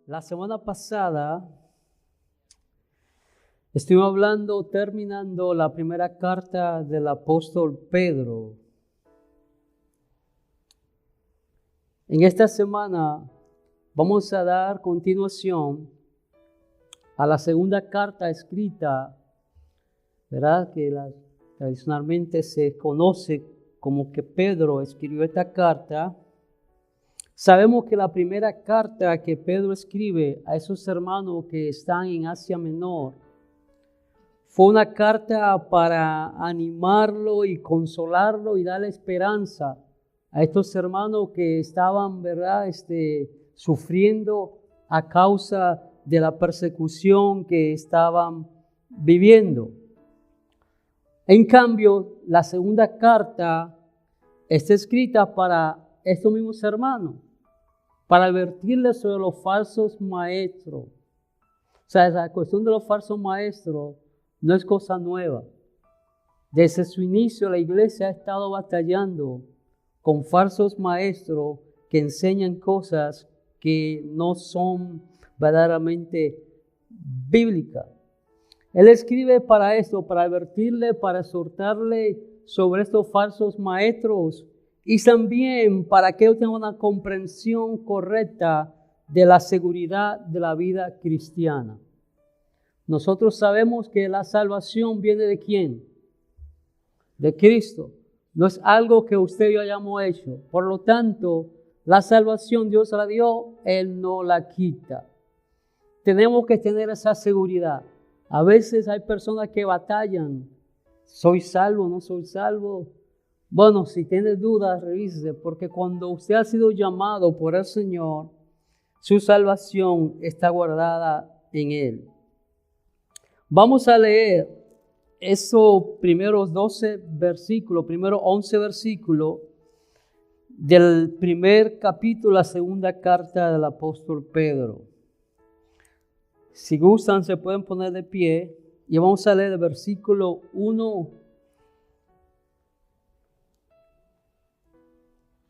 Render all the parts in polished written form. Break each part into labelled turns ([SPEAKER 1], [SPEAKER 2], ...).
[SPEAKER 1] La semana pasada terminando la primera carta del apóstol Pedro. En esta semana vamos a dar continuación a la segunda carta escrita, ¿verdad? Que tradicionalmente se conoce como que Pedro escribió esta carta. Sabemos que la primera carta que Pedro escribe a esos hermanos que están en Asia Menor fue una carta para animarlo y consolarlo y darle esperanza a estos hermanos que estaban, ¿verdad? Sufriendo a causa de la persecución que estaban viviendo. En cambio, la segunda carta está escrita para estos mismos hermanos, para advertirles sobre los falsos maestros. O sea, la cuestión de los falsos maestros no es cosa nueva. Desde su inicio la iglesia ha estado batallando con falsos maestros que enseñan cosas que no son verdaderamente bíblicas. Él escribe para esto, para advertirle, para exhortarle sobre estos falsos maestros y también para que ellos tengan una comprensión correcta de la seguridad de la vida cristiana. Nosotros sabemos que la salvación viene ¿de quién? De Cristo. No es algo que usted y yo hayamos hecho. Por lo tanto, la salvación Dios la dio, Él no la quita. Tenemos que tener esa seguridad. A veces hay personas que batallan. ¿Soy salvo? ¿No soy salvo? Bueno, si tiene dudas, revísese, porque cuando usted ha sido llamado por el Señor, su salvación está guardada en Él. Vamos a leer esos primeros 11 versículos del primer capítulo, la segunda carta del apóstol Pedro. Si gustan, se pueden poner de pie y vamos a leer el versículo 1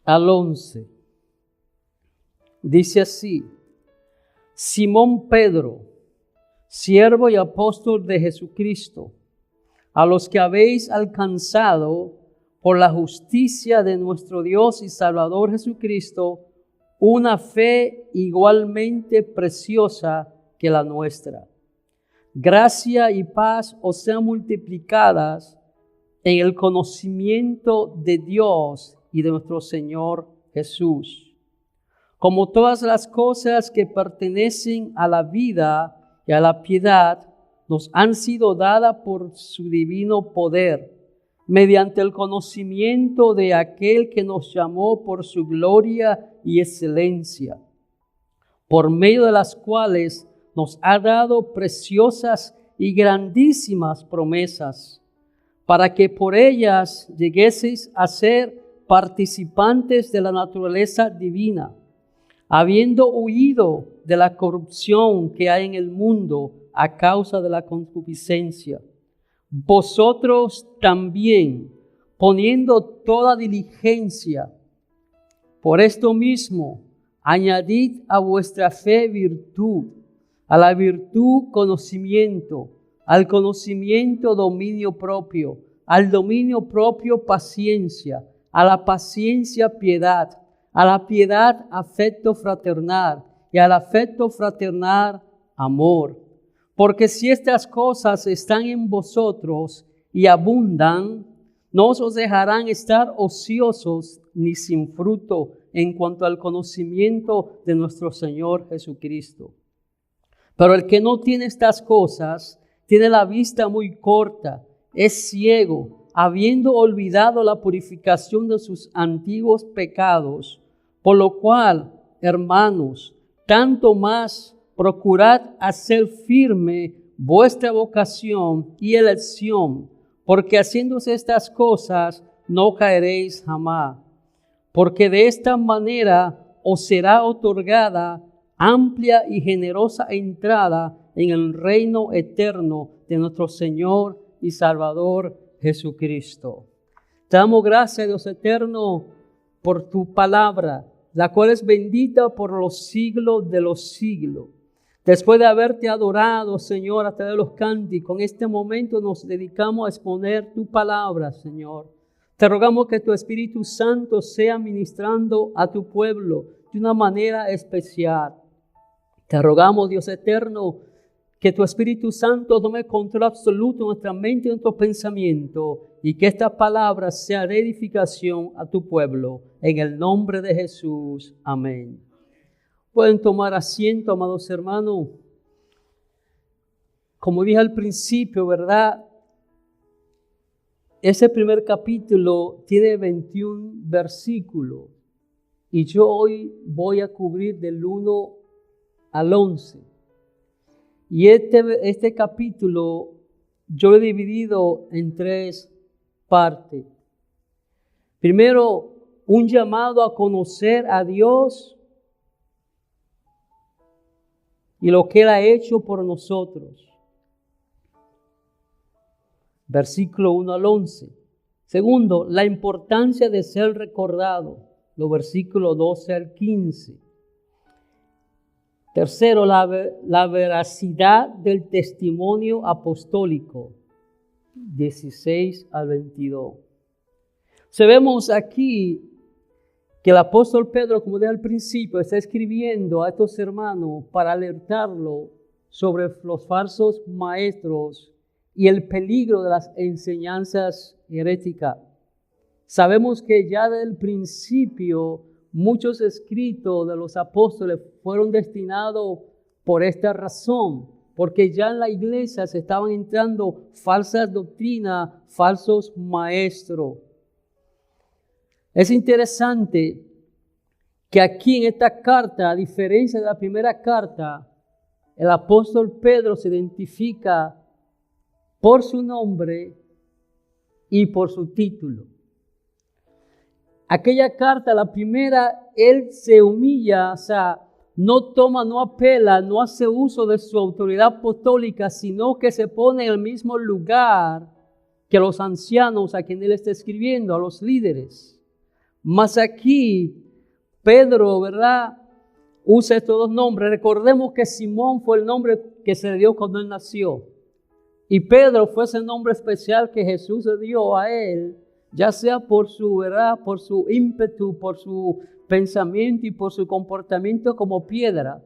[SPEAKER 1] al 11. Dice así: Simón Pedro, siervo y apóstol de Jesucristo, a los que habéis alcanzado por la justicia de nuestro Dios y Salvador Jesucristo, una fe igualmente preciosa que la nuestra. Gracia y paz os sean multiplicadas en el conocimiento de Dios y de nuestro Señor Jesús, como todas las cosas que pertenecen a la vida y a la piedad nos han sido dadas por su divino poder, mediante el conocimiento de aquel que nos llamó por su gloria y excelencia, por medio de las cuales nos ha dado preciosas y grandísimas promesas, para que por ellas llegueseis a ser participantes de la naturaleza divina, habiendo huido de la corrupción que hay en el mundo a causa de la concupiscencia. Vosotros también, poniendo toda diligencia, por esto mismo, añadid a vuestra fe virtud, a la virtud conocimiento, al conocimiento dominio propio, al dominio propio paciencia, a la paciencia piedad, a la piedad afecto fraternal y al afecto fraternal amor. Porque si estas cosas están en vosotros y abundan, no os dejarán estar ociosos ni sin fruto en cuanto al conocimiento de nuestro Señor Jesucristo. Pero el que no tiene estas cosas, tiene la vista muy corta, es ciego, habiendo olvidado la purificación de sus antiguos pecados, por lo cual, hermanos, tanto más procurad hacer firme vuestra vocación y elección, porque haciéndose estas cosas no caeréis jamás. Porque de esta manera os será otorgada amplia y generosa entrada en el reino eterno de nuestro Señor y Salvador Jesucristo. Te damos gracias, Dios eterno, por tu palabra. la cual es bendita por los siglos de los siglos. Después de haberte adorado, Señor, a través de los cánticos, en este momento nos dedicamos a exponer tu palabra, Señor. Te rogamos que tu Espíritu Santo sea ministrando a tu pueblo de una manera especial. Te rogamos, Dios eterno, que tu Espíritu Santo tome control absoluto en nuestra mente y en nuestro pensamiento, y que esta palabra sea de edificación a tu pueblo. En el nombre de Jesús. Amén. Pueden tomar asiento, amados hermanos. Como dije al principio, ¿verdad? Ese primer capítulo tiene 21 versículos. Y yo hoy voy a cubrir del 1 al 11. Y este capítulo yo lo he dividido en 3 partes. Primero, un llamado a conocer a Dios y lo que Él ha hecho por nosotros. Versículo 1 al 11. Segundo, la importancia de ser recordado. Los versículos 12 al 15. Tercero, la veracidad del testimonio apostólico. 16 al 22. Vemos aquí que el apóstol Pedro, como dije al principio, está escribiendo a estos hermanos para alertarlos sobre los falsos maestros y el peligro de las enseñanzas heréticas. Sabemos que ya desde el principio muchos escritos de los apóstoles fueron destinados por esta razón, porque ya en la iglesia se estaban entrando falsas doctrinas, falsos maestros. Es interesante que aquí en esta carta, a diferencia de la primera carta, el apóstol Pedro se identifica por su nombre y por su título. Aquella carta, la primera, él se humilla, o sea, no apela, no hace uso de su autoridad apostólica, sino que se pone en el mismo lugar que los ancianos a quien él está escribiendo, a los líderes. Mas aquí, Pedro, ¿verdad?, usa estos 2 nombres. Recordemos que Simón fue el nombre que se le dio cuando él nació. Y Pedro fue ese nombre especial que Jesús le dio a él, ya sea por su verdad, por su ímpetu, por su pensamiento y por su comportamiento como piedra.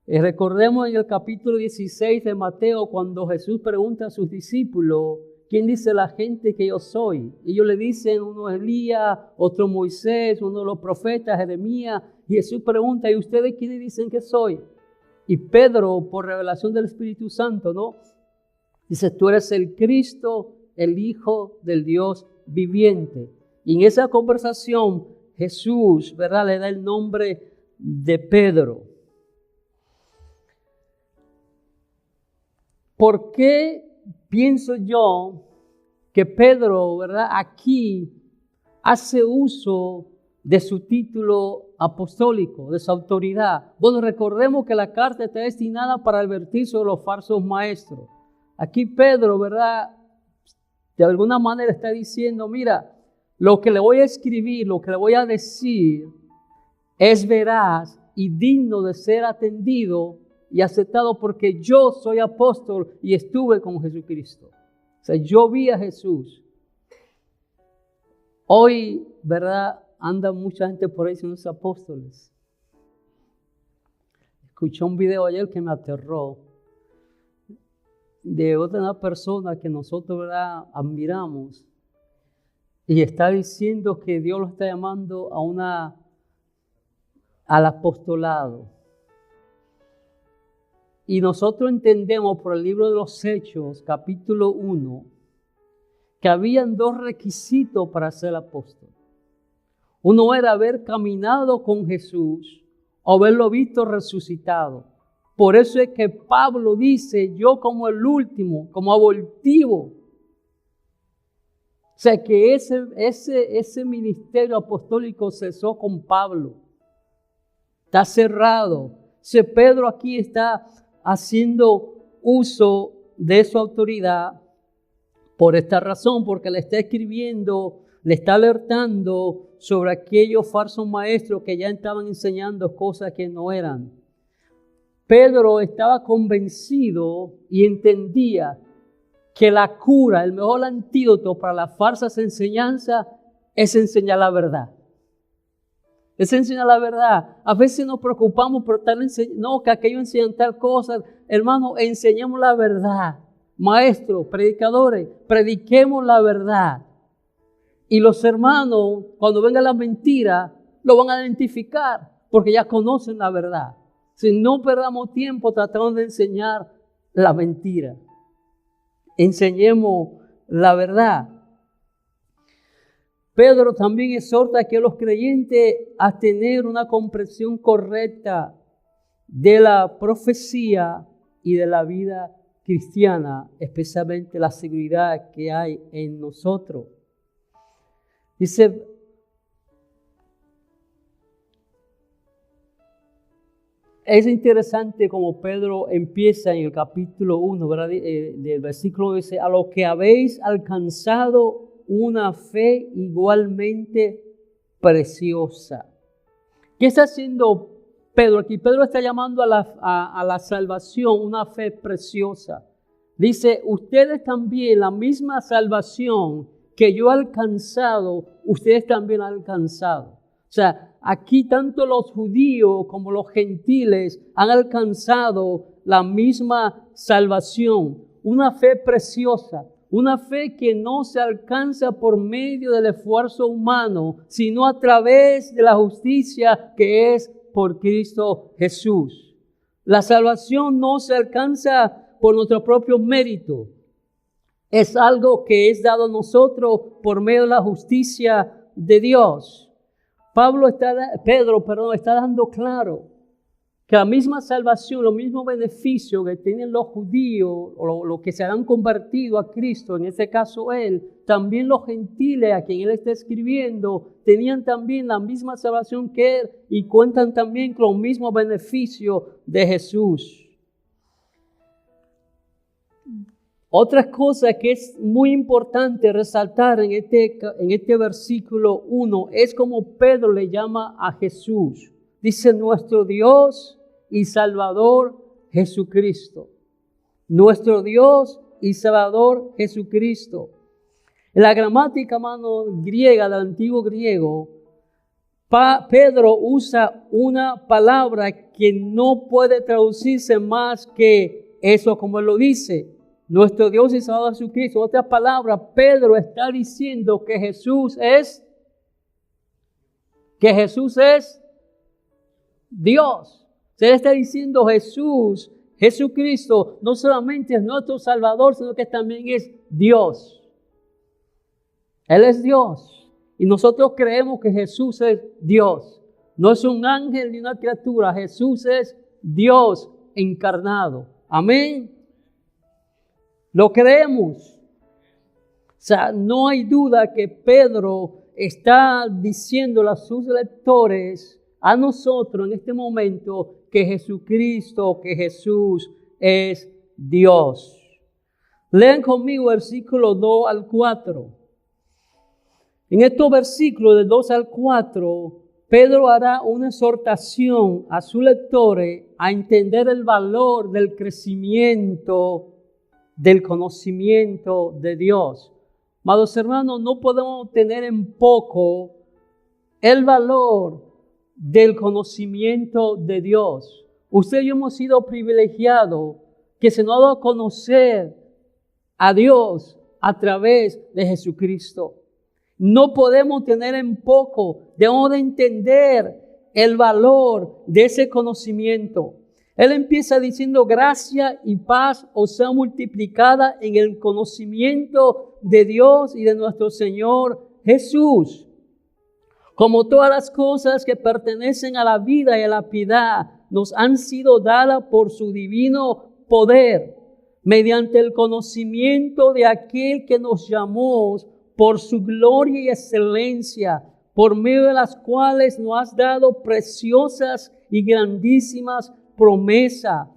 [SPEAKER 1] Recordemos en el capítulo 16 de Mateo, cuando Jesús pregunta a sus discípulos, ¿quién dice la gente que yo soy? Y ellos le dicen, uno es Elías, otro Moisés, uno de los profetas, Jeremías. Y Jesús pregunta, ¿y ustedes quiénes dicen que soy? Y Pedro, por revelación del Espíritu Santo, ¿no?, dice, tú eres el Cristo, el Hijo del Dios viviente. Y en esa conversación Jesús, ¿verdad?, le da el nombre de Pedro. ¿Por qué pienso yo que Pedro, ¿verdad?, aquí hace uso de su título apostólico, de su autoridad? Bueno, recordemos que la carta está destinada para advertir sobre los falsos maestros. Aquí Pedro, ¿verdad?, de alguna manera está diciendo, mira, lo que le voy a escribir, lo que le voy a decir es veraz y digno de ser atendido y aceptado porque yo soy apóstol y estuve con Jesucristo. O sea, yo vi a Jesús. Hoy, ¿verdad?, anda mucha gente por ahí siendo apóstoles. Escuché un video ayer que me aterró de otra persona que nosotros, ¿verdad?, admiramos, y está diciendo que Dios lo está llamando al apostolado. Y nosotros entendemos por el libro de los Hechos, capítulo 1, que habían 2 requisitos para ser apóstol. Uno era haber caminado con Jesús o haberlo visto resucitado. Por eso es que Pablo dice, yo como el último, como abortivo. O sea que ese ministerio apostólico cesó con Pablo. Está cerrado. Pedro aquí está haciendo uso de su autoridad por esta razón, porque le está escribiendo Le está alertando sobre aquellos falsos maestros que ya estaban enseñando cosas que no eran. Pedro estaba convencido y entendía que la cura, el mejor antídoto para las falsas enseñanzas es enseñar la verdad. Es enseñar la verdad. A veces nos preocupamos por estar enseñando, no, que aquellos enseñan tal cosa. Hermano, enseñemos la verdad. Maestros, predicadores, prediquemos la verdad. Y los hermanos, cuando venga la mentira, lo van a identificar porque ya conocen la verdad. Si no perdamos tiempo tratando de enseñar la mentira. Enseñemos la verdad. Pedro también exhorta a que los creyentes a tener una comprensión correcta de la profecía y de la vida cristiana, especialmente la seguridad que hay en nosotros. Dice, es interesante como Pedro empieza en el capítulo 1, ¿verdad? Del versículo dice, a lo que habéis alcanzado una fe igualmente preciosa. ¿Qué está haciendo Pedro aquí? Pedro está llamando a la salvación una fe preciosa. Dice, ustedes también, la misma salvación que yo he alcanzado, ustedes también han alcanzado. O sea, aquí tanto los judíos como los gentiles han alcanzado la misma salvación, una fe preciosa, una fe que no se alcanza por medio del esfuerzo humano, sino a través de la justicia que es por Cristo Jesús. La salvación no se alcanza por nuestro propio mérito. Es algo que es dado a nosotros por medio de la justicia de Dios. Pedro está dando claro que la misma salvación, los mismos beneficios que tienen los judíos o los que se han convertido a Cristo, en este caso él, también los gentiles a quien él está escribiendo, tenían también la misma salvación que él y cuentan también con los mismos beneficios de Jesús. Otra cosa que es muy importante resaltar en este versículo 1 es como Pedro le llama a Jesús. Dice nuestro Dios y Salvador Jesucristo. Nuestro Dios y Salvador Jesucristo. En la gramática, griega, del antiguo griego, Pedro usa una palabra que no puede traducirse más que eso, como él lo dice. Nuestro Dios y Salvador Jesucristo. En otras palabras, Pedro está diciendo que Jesús es Dios. Se está diciendo Jesucristo, no solamente es nuestro Salvador, sino que también es Dios. Él es Dios. Y nosotros creemos que Jesús es Dios. No es un ángel ni una criatura. Jesús es Dios encarnado. Amén. Lo creemos. O sea, no hay duda que Pedro está diciéndole a sus lectores, a nosotros en este momento, que Jesucristo, que Jesús es Dios. Lean conmigo versículos 2 al 4. En estos versículos de 2 al 4, Pedro hará una exhortación a sus lectores a entender el valor del crecimiento del conocimiento de Dios. Amados hermanos, no podemos tener en poco el valor del conocimiento de Dios. Usted y yo hemos sido privilegiados que se nos ha dado a conocer a Dios a través de Jesucristo. No podemos tener en poco, debemos de entender el valor de ese conocimiento. Él empieza diciendo, gracia y paz os sea multiplicada en el conocimiento de Dios y de nuestro Señor Jesús. Como todas las cosas que pertenecen a la vida y a la piedad, nos han sido dadas por su divino poder, mediante el conocimiento de aquel que nos llamó por su gloria y excelencia, por medio de las cuales nos has dado preciosas y grandísimas promesa,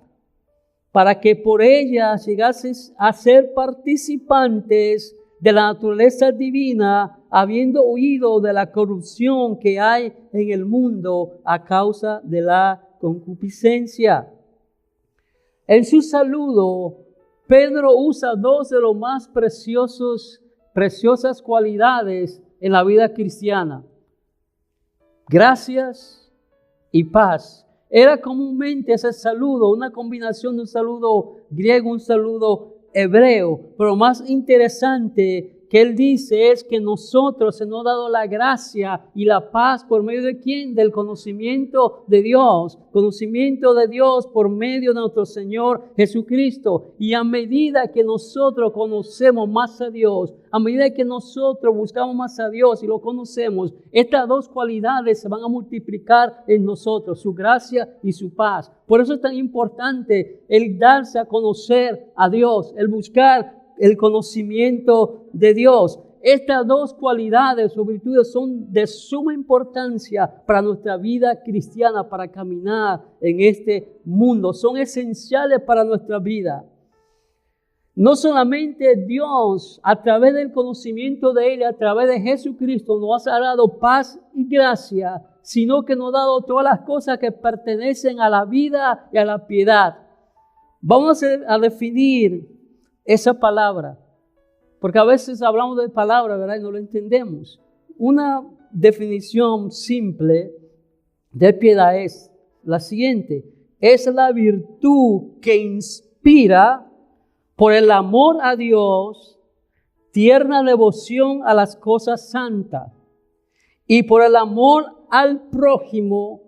[SPEAKER 1] para que por ellas llegases a ser participantes de la naturaleza divina, habiendo huido de la corrupción que hay en el mundo a causa de la concupiscencia. En su saludo, Pedro usa dos de los más preciosas cualidades en la vida cristiana: gracias y paz. Era comúnmente ese saludo, una combinación de un saludo griego, un saludo hebreo, pero más interesante que él dice es que nosotros se nos ha dado la gracia y la paz por medio de ¿quién? Del conocimiento de Dios por medio de nuestro Señor Jesucristo. Y a medida que nosotros conocemos más a Dios, a medida que nosotros buscamos más a Dios y lo conocemos, estas dos cualidades se van a multiplicar en nosotros, su gracia y su paz. Por eso es tan importante el darse a conocer a Dios, el buscar el conocimiento de Dios. Estas dos cualidades o virtudes son de suma importancia para nuestra vida cristiana, para caminar en este mundo. Son esenciales para nuestra vida. No solamente Dios, a través del conocimiento de Él, a través de Jesucristo, nos ha dado paz y gracia, sino que nos ha dado todas las cosas que pertenecen a la vida y a la piedad. Vamos a definir esa palabra, porque a veces hablamos de palabra, ¿verdad? Y no lo entendemos. Una definición simple de piedad es la siguiente: es la virtud que inspira por el amor a Dios, tierna devoción a las cosas santas, y por el amor al prójimo,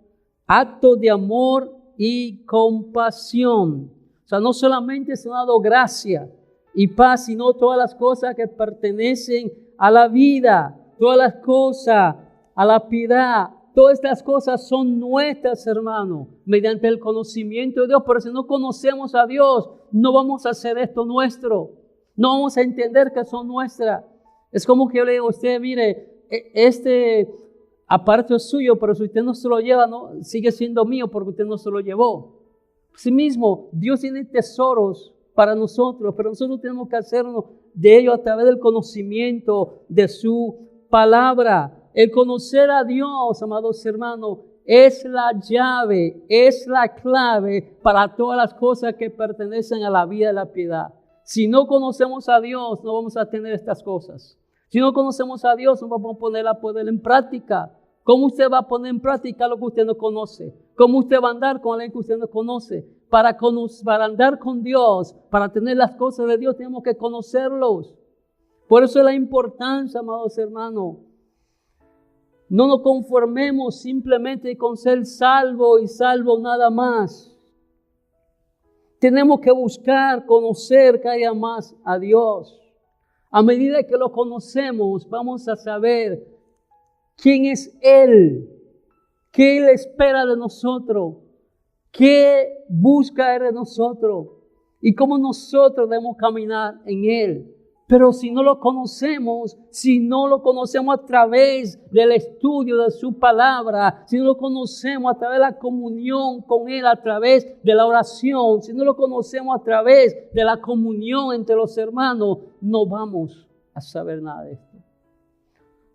[SPEAKER 1] acto de amor y compasión. O sea, no solamente se nos ha dado gracia y paz, sino todas las cosas que pertenecen a la vida, todas las cosas, a la piedad. Todas estas cosas son nuestras, hermanos, mediante el conocimiento de Dios. Pero si no conocemos a Dios, no vamos a hacer esto nuestro. No vamos a entender que son nuestras. Es como que yo le digo a usted, mire, este aparato es suyo, pero si usted no se lo lleva, no, sigue siendo mío porque usted no se lo llevó. Asimismo, Dios tiene tesoros para nosotros, pero nosotros tenemos que hacernos de ellos a través del conocimiento de su palabra. El conocer a Dios, amados hermanos, es la llave, es la clave para todas las cosas que pertenecen a la vida y la piedad. Si no conocemos a Dios, no vamos a tener estas cosas. Si no conocemos a Dios, no vamos a poner en práctica. ¿Cómo usted va a poner en práctica lo que usted no conoce? ¿Cómo usted va a andar con alguien que usted no conoce? Para andar con Dios, para tener las cosas de Dios, tenemos que conocerlos. Por eso es la importancia, amados hermanos. No nos conformemos simplemente con ser salvo y salvo nada más. Tenemos que buscar, conocer cada día más a Dios. A medida que lo conocemos, vamos a saber quién es Él, qué Él espera de nosotros, qué busca de nosotros y cómo nosotros debemos caminar en Él. Pero si no lo conocemos a través del estudio de su palabra, si no lo conocemos a través de la comunión con Él, a través de la oración, si no lo conocemos a través de la comunión entre los hermanos, no vamos a saber nada de esto.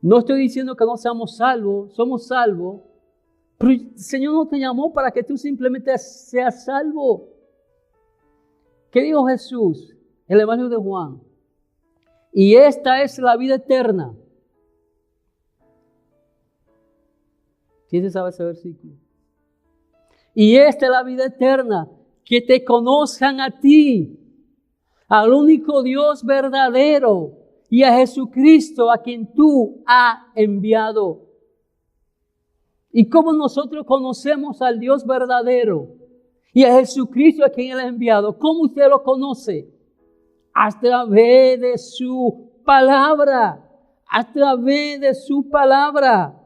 [SPEAKER 1] No estoy diciendo que no seamos salvos, somos salvos, pero el Señor no te llamó para que tú simplemente seas salvo. ¿Qué dijo Jesús en el Evangelio de Juan? Y esta es la vida eterna. ¿Quién sabe ese versículo? Y esta es la vida eterna, que te conozcan a ti, al único Dios verdadero, y a Jesucristo, a quien tú has enviado. ¿Y cómo nosotros conocemos al Dios verdadero y a Jesucristo, a quien Él ha enviado? ¿Cómo usted lo conoce? A través de su palabra. A través de su palabra.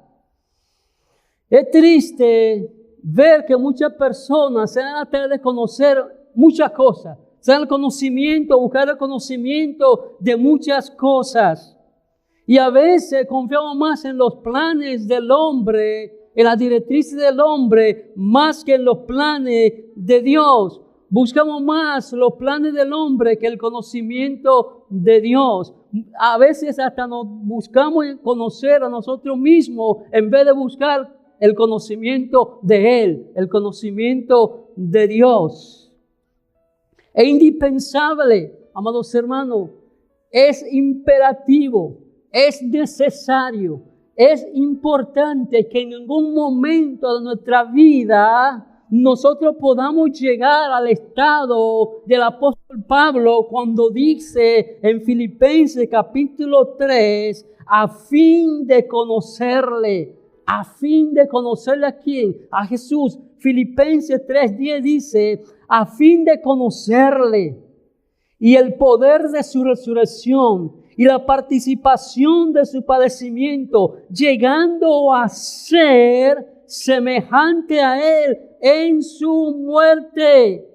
[SPEAKER 1] Es triste ver que muchas personas se dan a tratar de conocer muchas cosas. Se dan el conocimiento, buscar el conocimiento de muchas cosas. Y a veces confiamos más en los planes del hombre, en las directrices del hombre, más que en los planes de Dios. Buscamos más los planes del hombre que el conocimiento de Dios. A veces hasta nos buscamos conocer a nosotros mismos en vez de buscar el conocimiento de Él, el conocimiento de Dios. Es indispensable, amados hermanos, es imperativo, es necesario, es importante que en ningún momento de nuestra vida nosotros podamos llegar al estado del apóstol Pablo cuando dice en Filipenses capítulo 3, a fin de conocerle. ¿A fin de conocerle a quién? A Jesús. Filipenses 3:10 dice, a fin de conocerle y el poder de su resurrección y la participación de su padecimiento, llegando a ser semejante a Él en su muerte.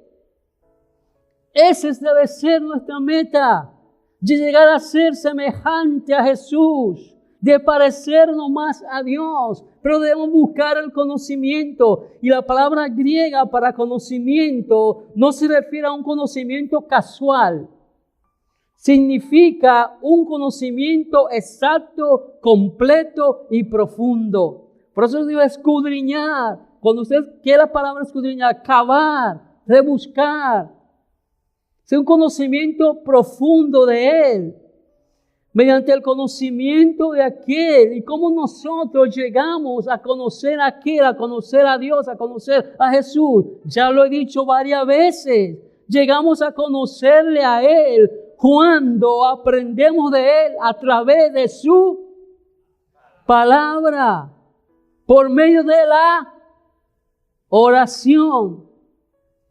[SPEAKER 1] Esa debe ser nuestra meta, de llegar a ser semejante a Jesús, de parecernos más a Dios, pero debemos buscar el conocimiento. Y la palabra griega para conocimiento no se refiere a un conocimiento casual. Significa un conocimiento exacto, completo y profundo. Por eso digo escudriñar. Cuando usted quiere la palabra escudriñar, cavar, rebuscar. Es un conocimiento profundo de Él. Mediante el conocimiento de aquel y cómo nosotros llegamos a conocer a aquel, a conocer a Dios, a conocer a Jesús. Ya lo he dicho varias veces. Llegamos a conocerle a Él cuando aprendemos de Él a través de su palabra, por medio de la oración,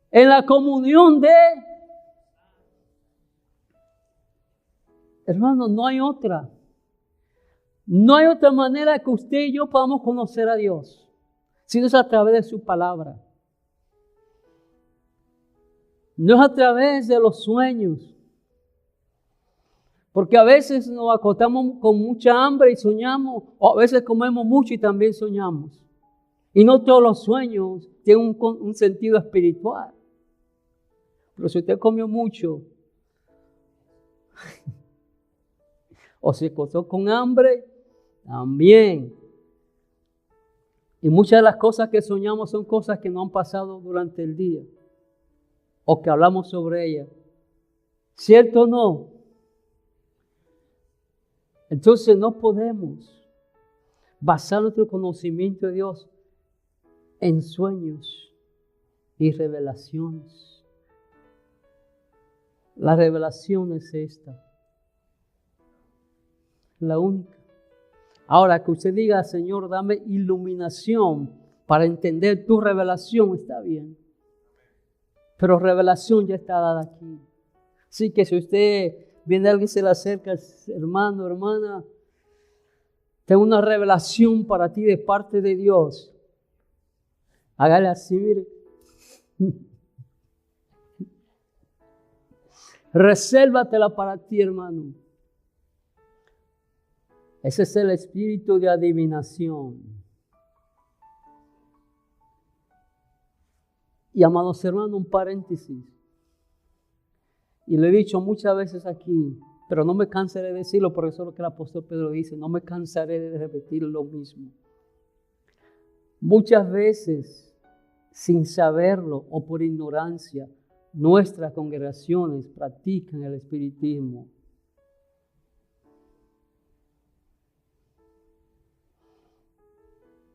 [SPEAKER 1] en la comunión de... Hermano, no hay otra. No hay otra manera que usted y yo podamos conocer a Dios, sino es a través de su palabra. No es a través de los sueños. Porque a veces nos acostamos con mucha hambre y soñamos, o a veces comemos mucho y también soñamos. Y no todos los sueños tienen un sentido espiritual. Pero si usted comió mucho, o se acostó con hambre, también. Y muchas de las cosas que soñamos son cosas que no han pasado durante el día, o que hablamos sobre ellas. ¿Cierto o no? Entonces no podemos basar nuestro conocimiento de Dios en sueños y revelaciones. La revelación es esta. La única. Ahora que usted diga, Señor, dame iluminación para entender tu revelación, está bien. Pero revelación ya está dada aquí. Así que si usted viene alguien se le acerca, hermano, hermana, tengo una revelación para ti de parte de Dios. Hágale así, mire. Resérvatela para ti, hermano. Ese es el espíritu de adivinación. Y amados hermanos, un paréntesis. Y lo he dicho muchas veces aquí, pero no me cansaré de decirlo, porque eso es lo que el apóstol Pedro dice, no me cansaré de repetir lo mismo. Muchas veces, sin saberlo o por ignorancia, nuestras congregaciones practican el espiritismo.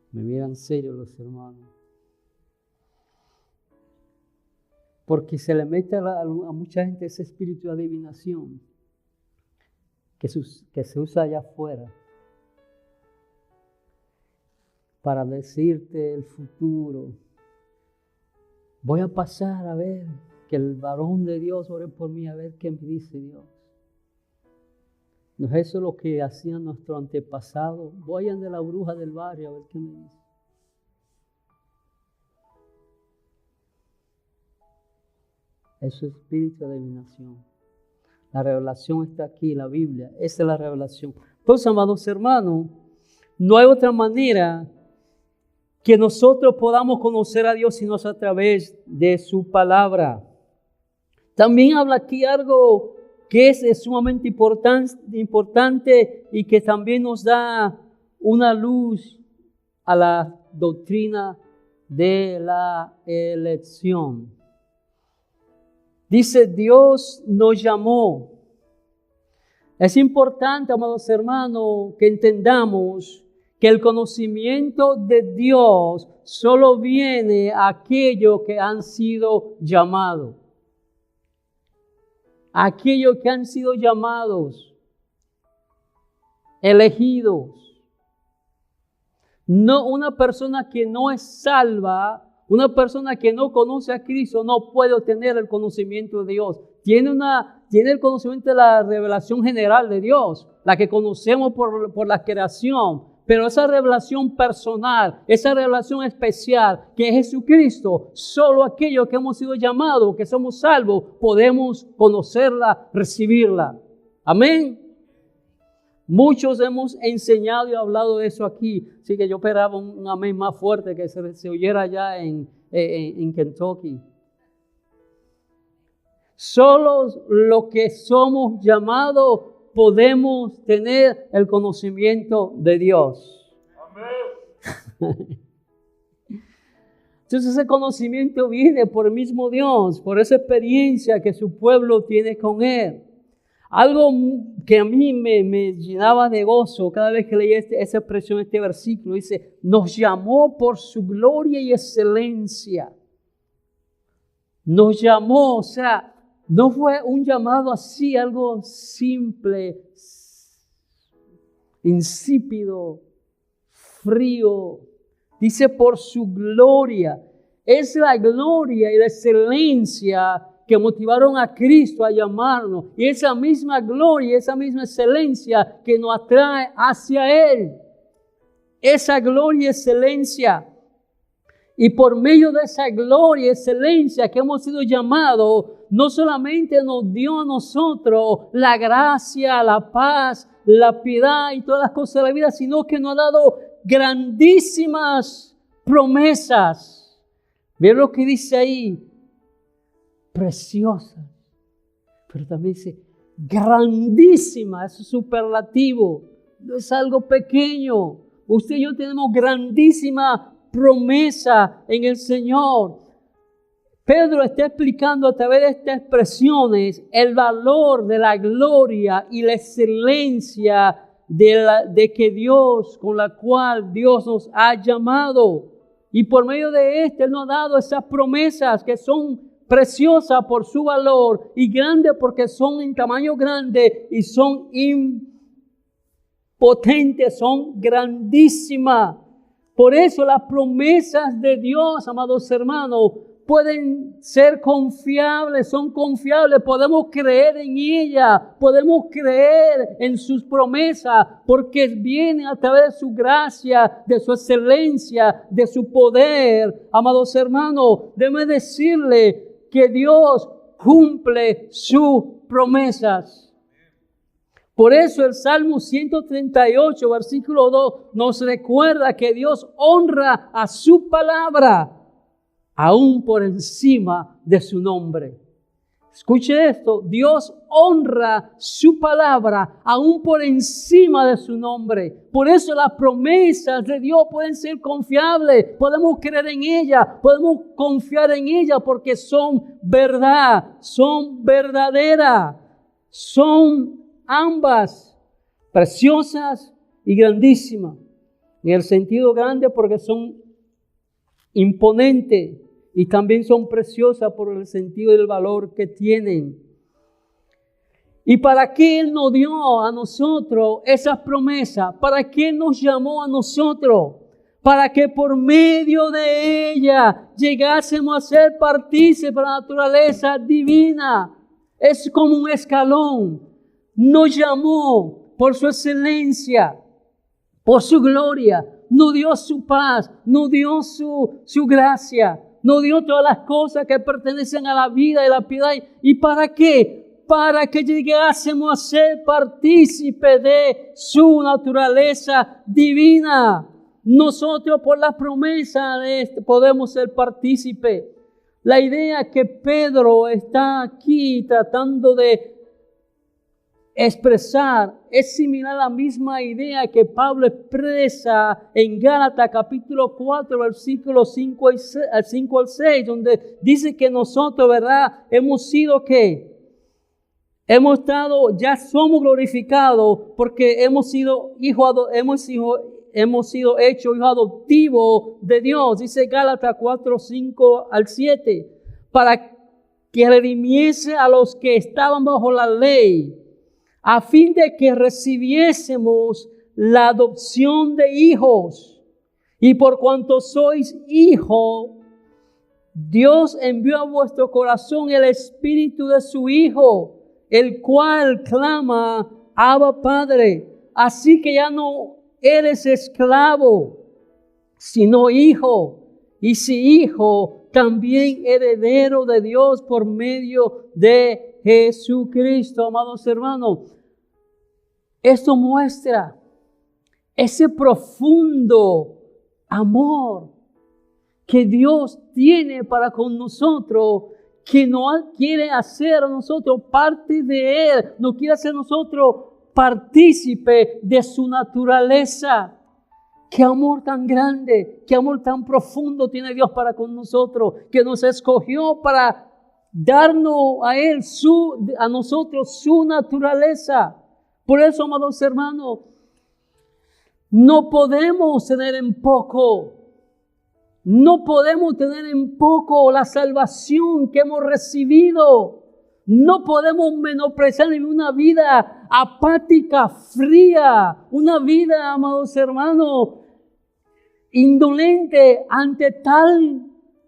[SPEAKER 1] Me miran serio los hermanos. Porque se le mete a mucha gente ese espíritu de adivinación que se usa allá afuera para decirte el futuro. Voy a pasar a ver que el varón de Dios ore por mí, a ver qué me dice Dios. ¿No es eso lo que hacían nuestros antepasados? Vayan de la bruja del barrio a ver qué me dice. Eso es espíritu de adivinación. La revelación está aquí, la Biblia. Esa es la revelación. Entonces, amados hermanos, no hay otra manera que nosotros podamos conocer a Dios sino a través de su palabra. También habla aquí algo que es sumamente importante y que también nos da una luz a la doctrina de la elección. Dice, Dios nos llamó. Es importante, amados hermanos, que entendamos que el conocimiento de Dios solo viene a aquellos que han sido llamados. Aquellos que han sido llamados, elegidos. No, una persona que no es salva, una persona que no conoce a Cristo no puede obtener el conocimiento de Dios. Tiene el conocimiento de la revelación general de Dios, la que conocemos por la creación. Pero esa revelación personal, esa revelación especial que es Jesucristo, solo aquellos que hemos sido llamados, que somos salvos, podemos conocerla, recibirla. Amén. Muchos hemos enseñado y hablado de eso aquí. Así que yo esperaba un amén más fuerte que se oyera allá en Kentucky. Solo los que somos llamados podemos tener el conocimiento de Dios. Amén. Entonces ese conocimiento viene por el mismo Dios, por esa experiencia que su pueblo tiene con Él. Algo que a mí me llenaba de gozo cada vez que leía esa expresión, este versículo, dice, nos llamó por su gloria y excelencia. Nos llamó, o sea, no fue un llamado así, algo simple, insípido, frío. Dice por su gloria. Es la gloria y la excelencia que motivaron a Cristo a llamarnos. Y esa misma gloria, esa misma excelencia que nos atrae hacia Él. Esa gloria y excelencia. Y por medio de esa gloria y excelencia que hemos sido llamados, no solamente nos dio a nosotros la gracia, la paz, la piedad y todas las cosas de la vida, sino que nos ha dado grandísimas promesas. ¿Ven lo que dice ahí? Preciosas. Pero también dice grandísima, es superlativo. No es algo pequeño. Usted y yo tenemos grandísima promesa en el Señor. Pedro está explicando a través de estas expresiones el valor de la gloria y la excelencia de que Dios, con la cual Dios nos ha llamado. Y por medio de Él nos ha dado esas promesas que son preciosas por su valor y grandes porque son en tamaño grande y son impotentes, son grandísimas. Por eso las promesas de Dios, amados hermanos, pueden ser confiables, son confiables. Podemos creer en ellas, podemos creer en sus promesas, porque vienen a través de su gracia, de su excelencia, de su poder. Amados hermanos, déjeme decirle que Dios cumple sus promesas. Por eso el Salmo 138, versículo 2, nos recuerda que Dios honra a su palabra, aún por encima de su nombre. Escuche esto, Dios honra su palabra, aún por encima de su nombre. Por eso las promesas de Dios pueden ser confiables, podemos creer en ellas, podemos confiar en ellas porque son verdad, son verdaderas, son ambas preciosas y grandísimas. En el sentido grande porque son imponentes y también son preciosas por el sentido del valor que tienen. ¿Y para qué Él nos dio a nosotros esas promesas? ¿Para qué nos llamó a nosotros? Para que por medio de ella llegásemos a ser partícipes de la naturaleza divina. Es como un escalón. Nos llamó por su excelencia, por su gloria, nos dio su paz, nos dio su gracia, nos dio todas las cosas que pertenecen a la vida y la piedad. ¿Y para qué? Para que llegásemos a ser partícipes de su naturaleza divina. Nosotros por la promesa de podemos ser partícipes. La idea que Pedro está aquí tratando de expresar es similar a la misma idea que Pablo expresa en Gálatas capítulo 4, versículos 5 al 6, donde dice que nosotros, ¿verdad? Hemos sido ¿qué? Ya somos glorificados porque hemos sido hechos hijos adoptivos de Dios. Dice Gálatas 4, 5 al 7, para que redimiese a los que estaban bajo la ley, a fin de que recibiésemos la adopción de hijos. Y por cuanto sois hijos, Dios envió a vuestro corazón el espíritu de su Hijo, el cual clama, Abba Padre. Así que ya no eres esclavo, sino hijo. Y si hijo, también heredero de Dios por medio de Jesucristo. Amados hermanos, esto muestra ese profundo amor que Dios tiene para con nosotros, que no quiere hacer a nosotros parte de Él, no quiere hacer a nosotros partícipe de su naturaleza. Qué amor tan grande, qué amor tan profundo tiene Dios para con nosotros, que nos escogió para darnos a Él, a nosotros su naturaleza. Por eso, amados hermanos, no podemos tener en poco. No podemos tener en poco la salvación que hemos recibido. No podemos menospreciar ni una vida apática, fría, una vida, amados hermanos, indolente ante tal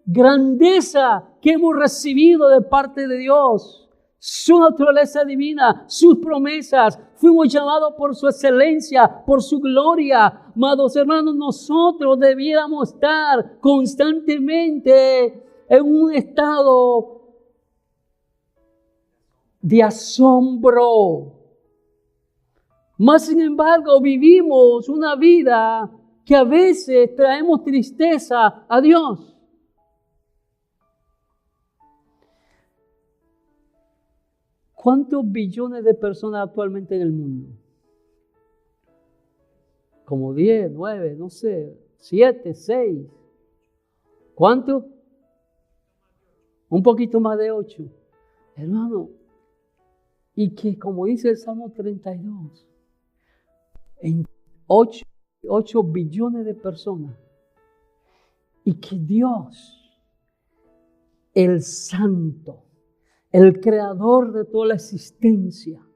[SPEAKER 1] grandeza que hemos recibido de parte de Dios. Su naturaleza divina, sus promesas. Fuimos llamados por su excelencia, por su gloria. Amados hermanos, nosotros debiéramos estar constantemente en un estado de asombro. Mas sin embargo, vivimos una vida que a veces traemos tristeza a Dios. ¿Cuántos billones de personas actualmente en el mundo? Como 10, 9, no sé, 7, 6. ¿Cuánto? Un poquito más de 8. Hermano, y que como dice el Salmo 32, en 8 billones de personas, y que Dios, el Santo, el creador de toda la existencia,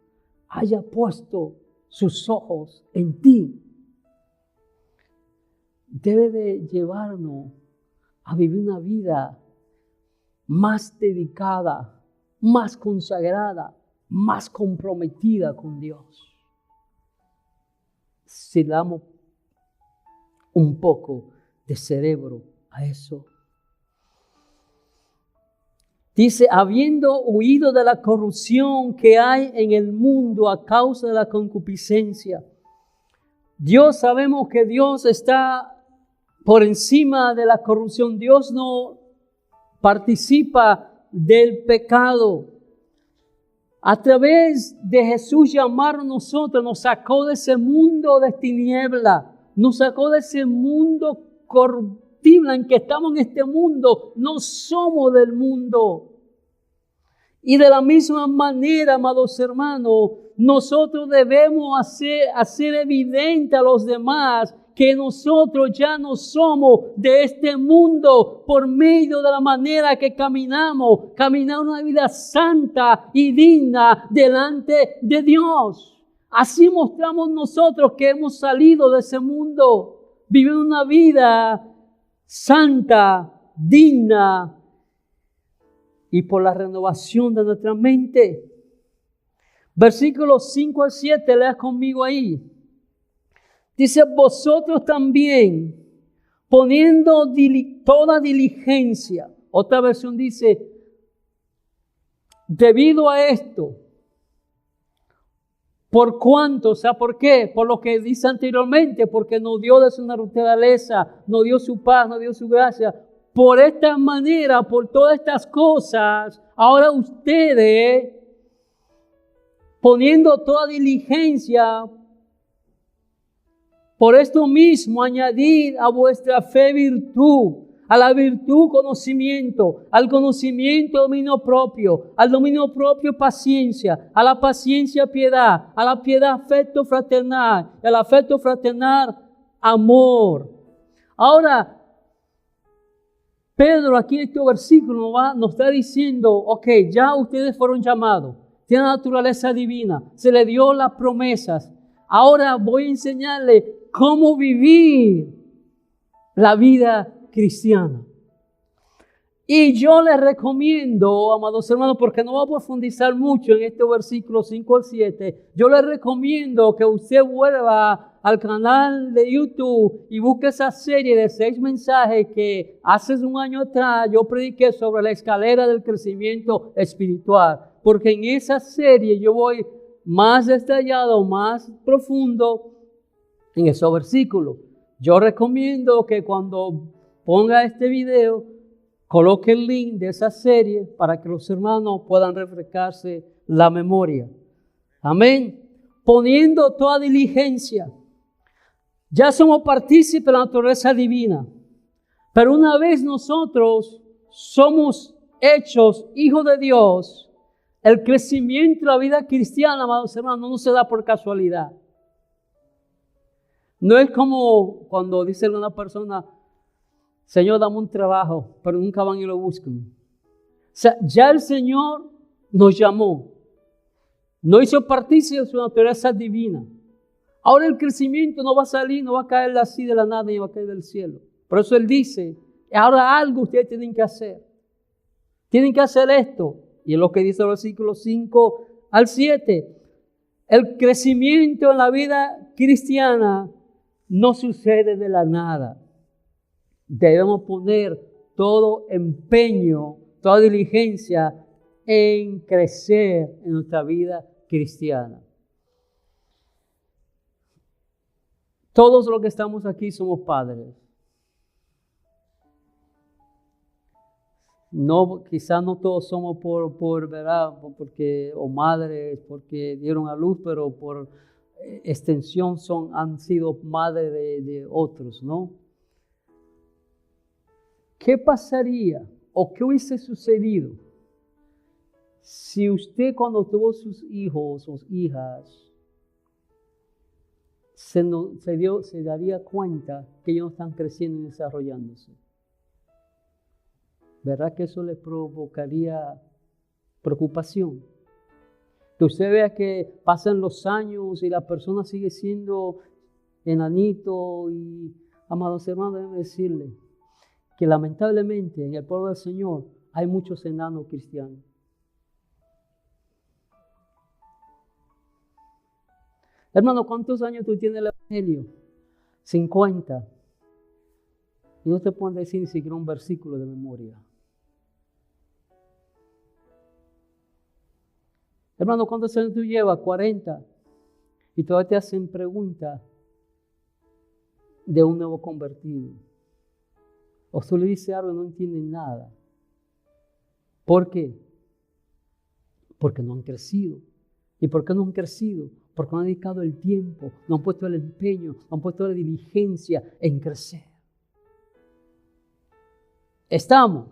[SPEAKER 1] haya puesto sus ojos en ti, debe de llevarnos a vivir una vida más dedicada, más consagrada, más comprometida con Dios. Si damos un poco de cerebro a eso. Dice, habiendo huido de la corrupción que hay en el mundo a causa de la concupiscencia. Dios, sabemos que Dios está por encima de la corrupción. Dios no participa del pecado. A través de Jesús llamar a nosotros, nos sacó de ese mundo de tiniebla, nos sacó de ese mundo corruptible en que estamos en este mundo. No somos del mundo. Y de la misma manera, amados hermanos, nosotros debemos hacer evidente a los demás que nosotros ya no somos de este mundo por medio de la manera que caminamos una vida santa y digna delante de Dios. Así mostramos nosotros que hemos salido de ese mundo, viviendo una vida santa, digna, y por la renovación de nuestra mente. Versículos 5 al 7, lea conmigo ahí. Dice, vosotros también, poniendo toda diligencia. Otra versión dice, debido a esto, ¿por cuánto? O sea, ¿por qué? Por lo que dice anteriormente, porque nos dio de su naturaleza, nos dio su paz, nos dio su gracia. por esta manera, por todas estas cosas, ahora ustedes, poniendo toda diligencia, por esto mismo añadid a vuestra fe virtud, a la virtud conocimiento, al conocimiento dominio propio, al dominio propio paciencia, a la paciencia piedad, a la piedad afecto fraternal, y al afecto fraternal amor. Ahora, Pedro aquí en este versículo nos está diciendo, ok, ya ustedes fueron llamados, tienen naturaleza divina, se les dio las promesas. Ahora voy a enseñarles cómo vivir la vida cristiana. Y yo les recomiendo, amados hermanos, porque no voy a profundizar mucho en este versículo 5 al 7, yo les recomiendo que usted vuelva al canal de YouTube y busque esa serie de 6 mensajes que hace un año atrás yo prediqué sobre la escalera del crecimiento espiritual. Porque en esa serie yo voy más detallado, más profundo en esos versículos. Yo recomiendo que cuando ponga este video, coloque el link de esa serie para que los hermanos puedan refrescarse la memoria. Amén. Poniendo toda diligencia. Ya somos partícipes de la naturaleza divina. Pero una vez nosotros somos hechos hijos de Dios, el crecimiento de la vida cristiana, amados hermanos, no se da por casualidad. No es como cuando dice una persona, Señor, dame un trabajo, pero nunca van y lo buscan. O sea, ya el Señor nos llamó. Nos hizo partícipes de su naturaleza divina. Ahora el crecimiento no va a salir, no va a caer así de la nada ni va a caer del cielo. Por eso Él dice, ahora algo ustedes tienen que hacer. Tienen que hacer esto. Y es lo que dice el versículo 5 al 7. El crecimiento en la vida cristiana no sucede de la nada. Debemos poner todo empeño, toda diligencia en crecer en nuestra vida cristiana. Todos los que estamos aquí somos padres. No, quizás no todos somos por ¿verdad? O madres, porque dieron a luz, pero por extensión han sido madres de otros, ¿no? ¿Qué pasaría o qué hubiese sucedido si usted cuando tuvo sus hijos o hijas se daría cuenta que ellos están creciendo y desarrollándose? ¿Verdad que eso le provocaría preocupación? Que usted vea que pasan los años y la persona sigue siendo enanito y, amados hermanos, debo decirle que lamentablemente en el pueblo del Señor hay muchos enanos cristianos. Hermano, ¿cuántos años tú tienes el Evangelio? 50. Y no te pueden decir ni siquiera un versículo de memoria. Hermano, ¿cuántos años tú llevas? 40. Y todavía te hacen preguntas de un nuevo convertido. O tú le dices algo y no entienden nada. ¿Por qué? Porque no han crecido. ¿Y por qué no han crecido? Porque no han dedicado el tiempo, no han puesto el empeño, no han puesto la diligencia en crecer. Estamos.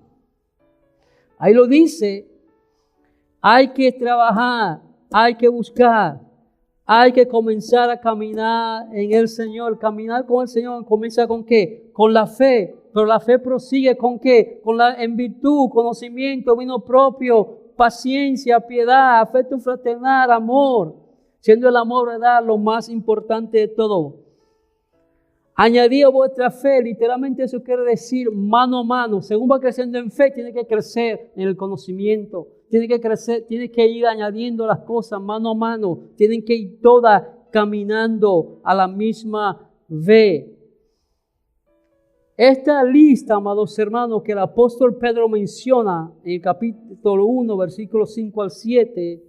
[SPEAKER 1] Ahí lo dice. Hay que trabajar, hay que buscar, hay que comenzar a caminar en el Señor. Caminar con el Señor comienza ¿con qué? Con la fe. Pero la fe prosigue ¿con qué? En virtud, conocimiento, dominio propio, paciencia, piedad, afecto fraternal, amor. Siendo el amor, ¿verdad?, lo más importante de todo. Añadid a vuestra fe, literalmente eso quiere decir mano a mano. Según va creciendo en fe, tiene que crecer en el conocimiento. Tiene que crecer, tiene que ir añadiendo las cosas mano a mano. Tienen que ir todas caminando a la misma vez. Esta lista, amados hermanos, que el apóstol Pedro menciona en el capítulo 1, versículos 5 al 7,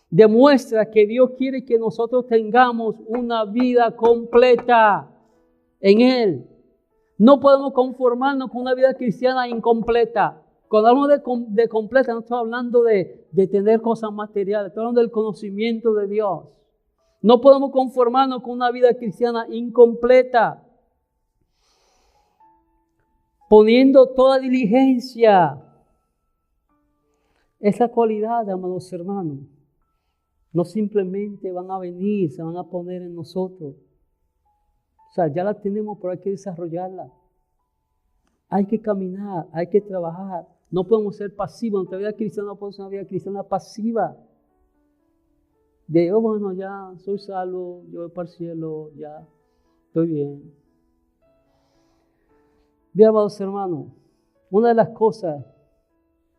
[SPEAKER 1] demuestra que Dios quiere que nosotros tengamos una vida completa en Él. No podemos conformarnos con una vida cristiana incompleta. Cuando hablamos de completa, no estoy hablando de tener cosas materiales, estoy hablando del conocimiento de Dios. No podemos conformarnos con una vida cristiana incompleta. Poniendo toda diligencia. Esa cualidad, amados hermanos, no simplemente van a venir, se van a poner en nosotros. O sea, ya la tenemos, pero hay que desarrollarla. Hay que caminar, hay que trabajar. No podemos ser pasivos. Nuestra vida cristiana no puede ser una vida cristiana pasiva. De, oh, bueno, ya soy salvo, yo voy para el cielo, ya estoy bien. Bien, amados hermanos, una de las cosas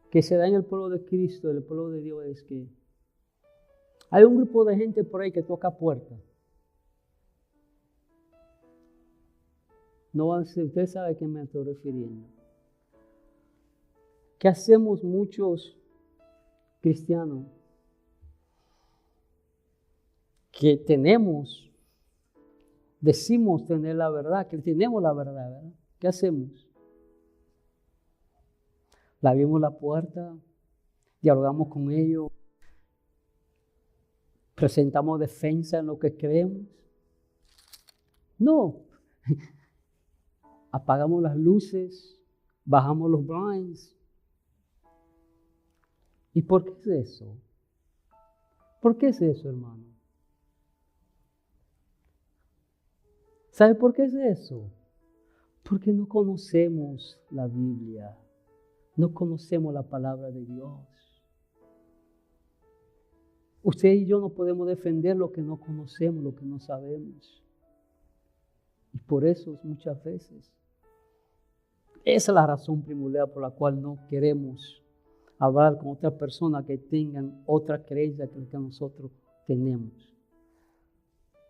[SPEAKER 1] que se da en el pueblo de Cristo, en el pueblo de Dios, es que hay un grupo de gente por ahí que toca puertas. No, usted sabe a qué me estoy refiriendo. ¿Qué hacemos muchos cristianos que decimos tener la verdad, que tenemos la verdad, ¿verdad? ¿Qué hacemos? Le abrimos la puerta, dialogamos con ellos, presentamos defensa en lo que creemos. No. Apagamos las luces, bajamos los blinds. ¿Y por qué es eso? ¿Por qué es eso, hermano? ¿Sabe por qué es eso? Porque no conocemos la Biblia. No conocemos la palabra de Dios. Usted y yo no podemos defender lo que no conocemos, lo que no sabemos. Y por eso muchas veces, esa es la razón primordial por la cual no queremos hablar con otras personas que tengan otra creencia que la que nosotros tenemos.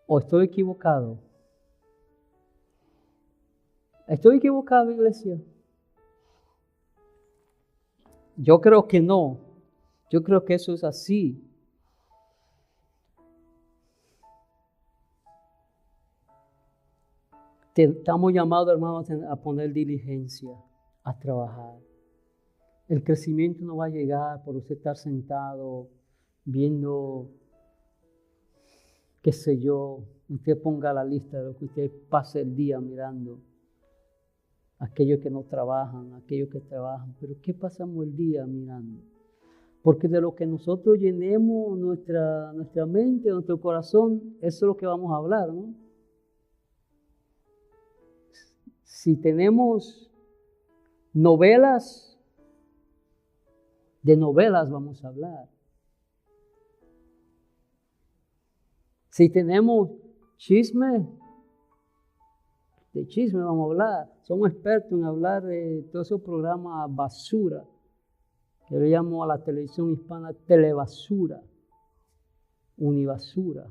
[SPEAKER 1] ¿O estoy equivocado? ¿Estoy equivocado, iglesia? Yo creo que no. Yo creo que eso es así. Estamos llamados, hermanos, a poner diligencia, a trabajar. El crecimiento no va a llegar por usted estar sentado viendo, qué sé yo, usted ponga la lista de lo que usted pase el día mirando. Aquellos que no trabajan, aquellos que trabajan. Pero ¿qué pasamos el día mirando? Porque de lo que nosotros llenemos nuestra mente, nuestro corazón, eso es lo que vamos a hablar, ¿no? Si tenemos novelas, de novelas vamos a hablar. Si tenemos chisme, de chisme vamos a hablar. Somos expertos en hablar de todos esos programas basura, que le llamo a la televisión hispana telebasura, unibasura,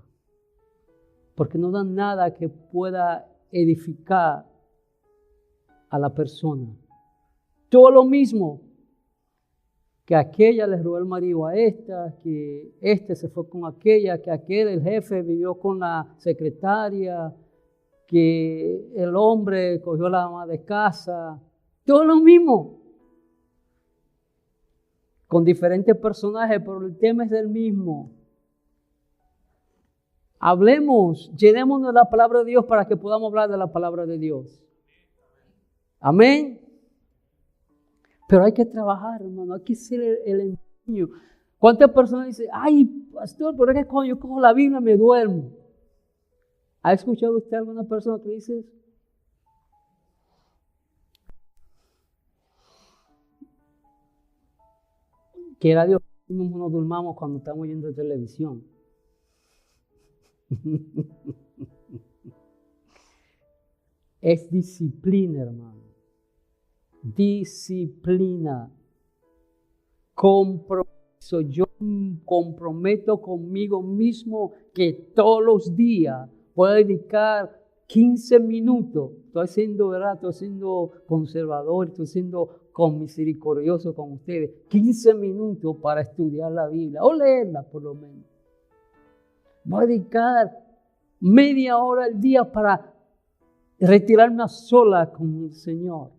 [SPEAKER 1] porque no dan nada que pueda edificar a la persona. Todo lo mismo, que aquella le robó el marido a esta, que este se fue con aquella, que aquel, el jefe, vivió con la secretaria, que el hombre cogió la ama de casa. Todo lo mismo, con diferentes personajes, pero el tema es el mismo. Hablemos, llenémonos de la palabra de Dios para que podamos hablar de la palabra de Dios. Amén. Pero hay que trabajar, hermano, hay que ser el empeño. ¿Cuántas personas dicen, ay, pastor, pero es que cuando yo cojo la Biblia me duermo? ¿Ha escuchado usted a alguna persona que dice eso? Quiera Dios que no nos durmamos cuando estamos viendo televisión. Es disciplina, hermano. Disciplina. Compromiso. Yo comprometo conmigo mismo que todos los días voy a dedicar 15 minutos. Estoy siendo, ¿verdad? Estoy siendo conservador, estoy siendo misericordioso con ustedes. 15 minutos para estudiar la Biblia o leerla por lo menos. Voy a dedicar media hora al día para retirarme a sola con el Señor.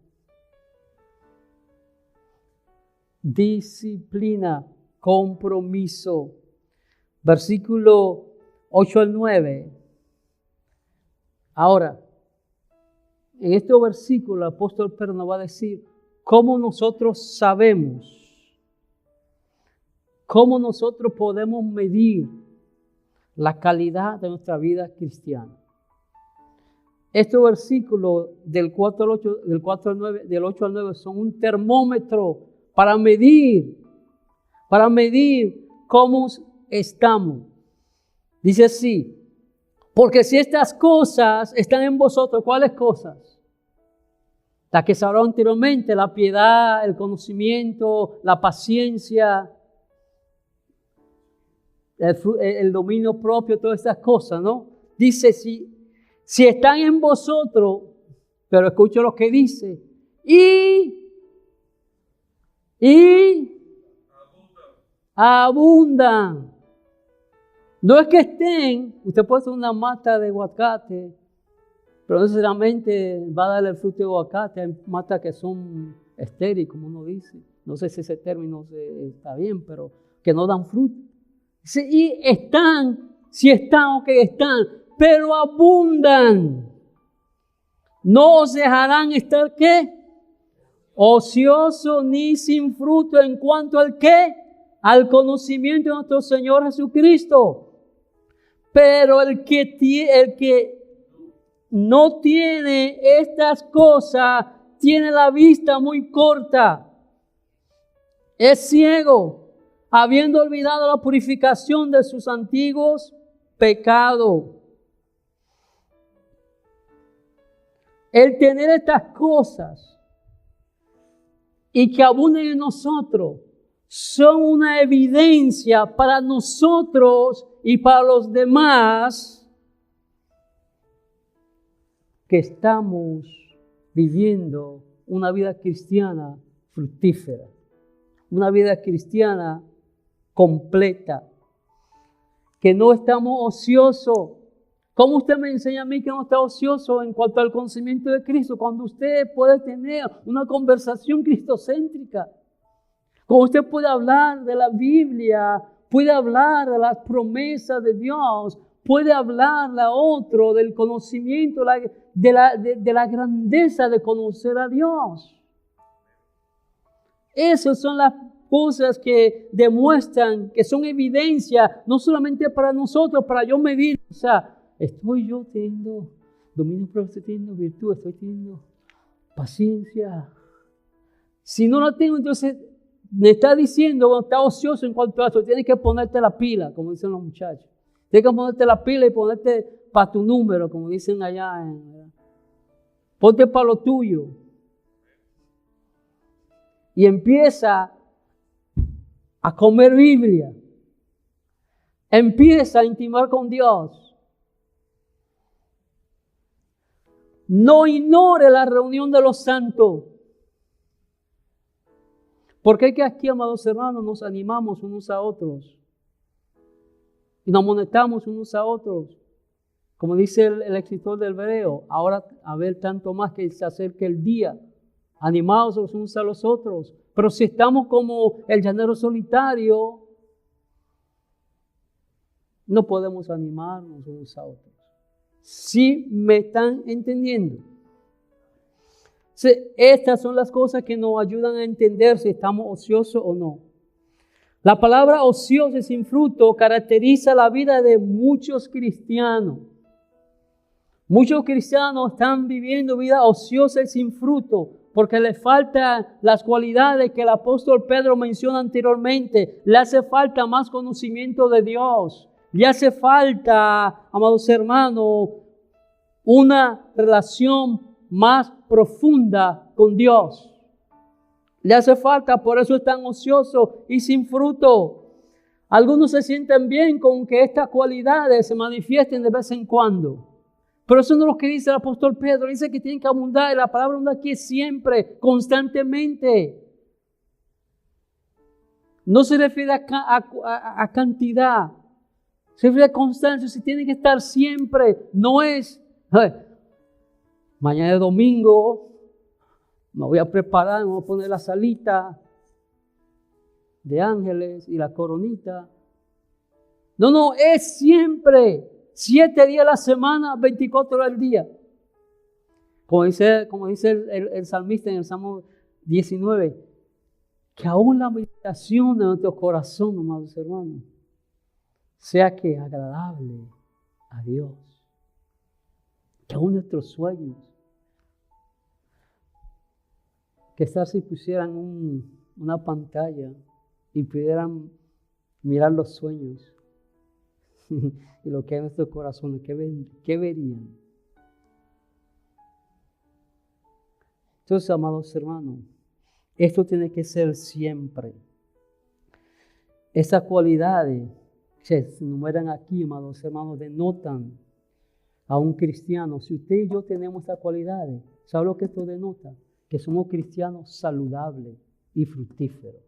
[SPEAKER 1] Disciplina, compromiso. Versículo 8 al 9. Ahora, en este versículo el apóstol Pedro nos va a decir cómo nosotros sabemos, cómo nosotros podemos medir la calidad de nuestra vida cristiana. Estos versículos del 8 al 9 son un termómetro para medir cómo estamos. Dice así, porque si estas cosas están en vosotros, ¿cuáles cosas? Las que se hablaron anteriormente, la piedad, el conocimiento, la paciencia, el dominio propio, todas estas cosas, ¿no? Dice, si están en vosotros, pero escucho lo que dice, y abundan. No es que estén, usted puede hacer una mata de aguacate, pero no necesariamente va a darle el fruto de aguacate. Hay matas que son estériles, como uno dice. No sé si ese término está bien, pero que no dan fruto. Dice, y están, si están, ok, están, pero abundan. No os dejarán estar, ¿qué? Ocioso ni sin fruto en cuanto al ¿qué? Al conocimiento de nuestro Señor Jesucristo. Pero el que no tiene estas cosas, tiene la vista muy corta. Es ciego, habiendo olvidado la purificación de sus antiguos pecados. El tener estas cosas y que abunden en nosotros son una evidencia para nosotros y para los demás que estamos viviendo una vida cristiana fructífera, una vida cristiana completa, que no estamos ociosos. ¿Cómo usted me enseña a mí que no está ocioso en cuanto al conocimiento de Cristo? Cuando usted puede tener una conversación cristocéntrica, cuando usted puede hablar de la Biblia, puede hablar de las promesas de Dios, puede hablarle a otro del conocimiento, de la grandeza de conocer a Dios. Esas son las cosas que demuestran, que son evidencia, no solamente para nosotros, para yo medir, o sea, estoy yo teniendo dominio propio, estoy teniendo virtud, estoy teniendo paciencia. Si no la tengo, entonces me está diciendo, cuando está ocioso en cuanto a eso, tienes que ponerte la pila, como dicen los muchachos. Tienes que ponerte la pila y ponerte para tu número, como dicen allá. Ponte para lo tuyo. Y empieza a comer Biblia. Empieza a intimar con Dios. No ignore la reunión de los santos. Porque es que aquí, amados hermanos, nos animamos unos a otros. Y nos amonestamos unos a otros. Como dice el escritor del Hebreo, ahora a ver tanto más que se acerque el día. Animados los unos a los otros. Pero si estamos como el llanero solitario, no podemos animarnos unos a otros. ¿Sí me están entendiendo? Estas son las cosas que nos ayudan a entender si estamos ociosos o no. La palabra ocioso y sin fruto caracteriza la vida de muchos cristianos. Muchos cristianos están viviendo vida ociosa y sin fruto porque les faltan las cualidades que el apóstol Pedro menciona anteriormente. Le hace falta más conocimiento de Dios. Le hace falta, amados hermanos, una relación más profunda con Dios. Le hace falta, por eso están ociosos y sin fruto. Algunos se sienten bien con que estas cualidades se manifiesten de vez en cuando. Pero eso no es lo que dice el apóstol Pedro. Dice que tienen que abundar. Y la palabra abundar aquí es siempre, constantemente. No se refiere a cantidad. Se refiere a constancia. Se tiene que estar siempre. No es... Mañana es domingo, me voy a preparar, me voy a poner la salita de ángeles y la coronita. No, es siempre 7 días a la semana, 24 horas al día. Como dice el salmista en el Salmo 19, que aún la meditación de nuestro corazón, amados hermanos, sea que agradable a Dios. Que aún nuestros sueños, que estas si pusieran una pantalla y pudieran mirar los sueños y lo que hay en nuestro corazón, ¿qué verían? Entonces, amados hermanos, esto tiene que ser siempre. Esas cualidades que se enumeran aquí, amados hermanos, denotan a un cristiano. Si usted y yo tenemos estas cualidades, ¿sabe lo que esto denota? Que somos cristianos saludables y fructíferos.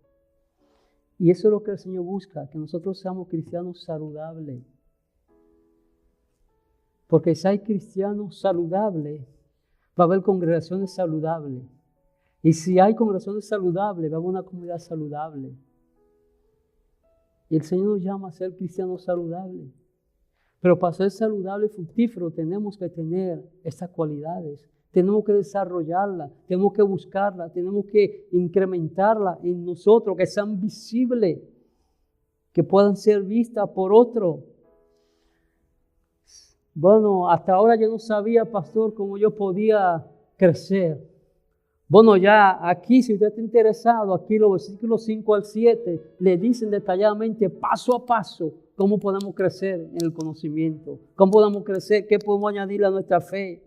[SPEAKER 1] Y eso es lo que el Señor busca, que nosotros seamos cristianos saludables. Porque si hay cristianos saludables, va a haber congregaciones saludables. Y si hay congregaciones saludables, va a haber una comunidad saludable. Y el Señor nos llama a ser cristianos saludables. Pero para ser saludable y fructífero tenemos que tener estas cualidades. Tenemos que desarrollarlas, tenemos que buscarlas, tenemos que incrementarlas en nosotros, que sean visibles, que puedan ser vistas por otros. Bueno, hasta ahora yo no sabía, pastor, cómo yo podía crecer. Bueno, ya aquí, si usted está interesado, aquí los versículos 5 al 7 le dicen detalladamente, paso a paso, cómo podemos crecer en el conocimiento, cómo podemos crecer, qué podemos añadir a nuestra fe.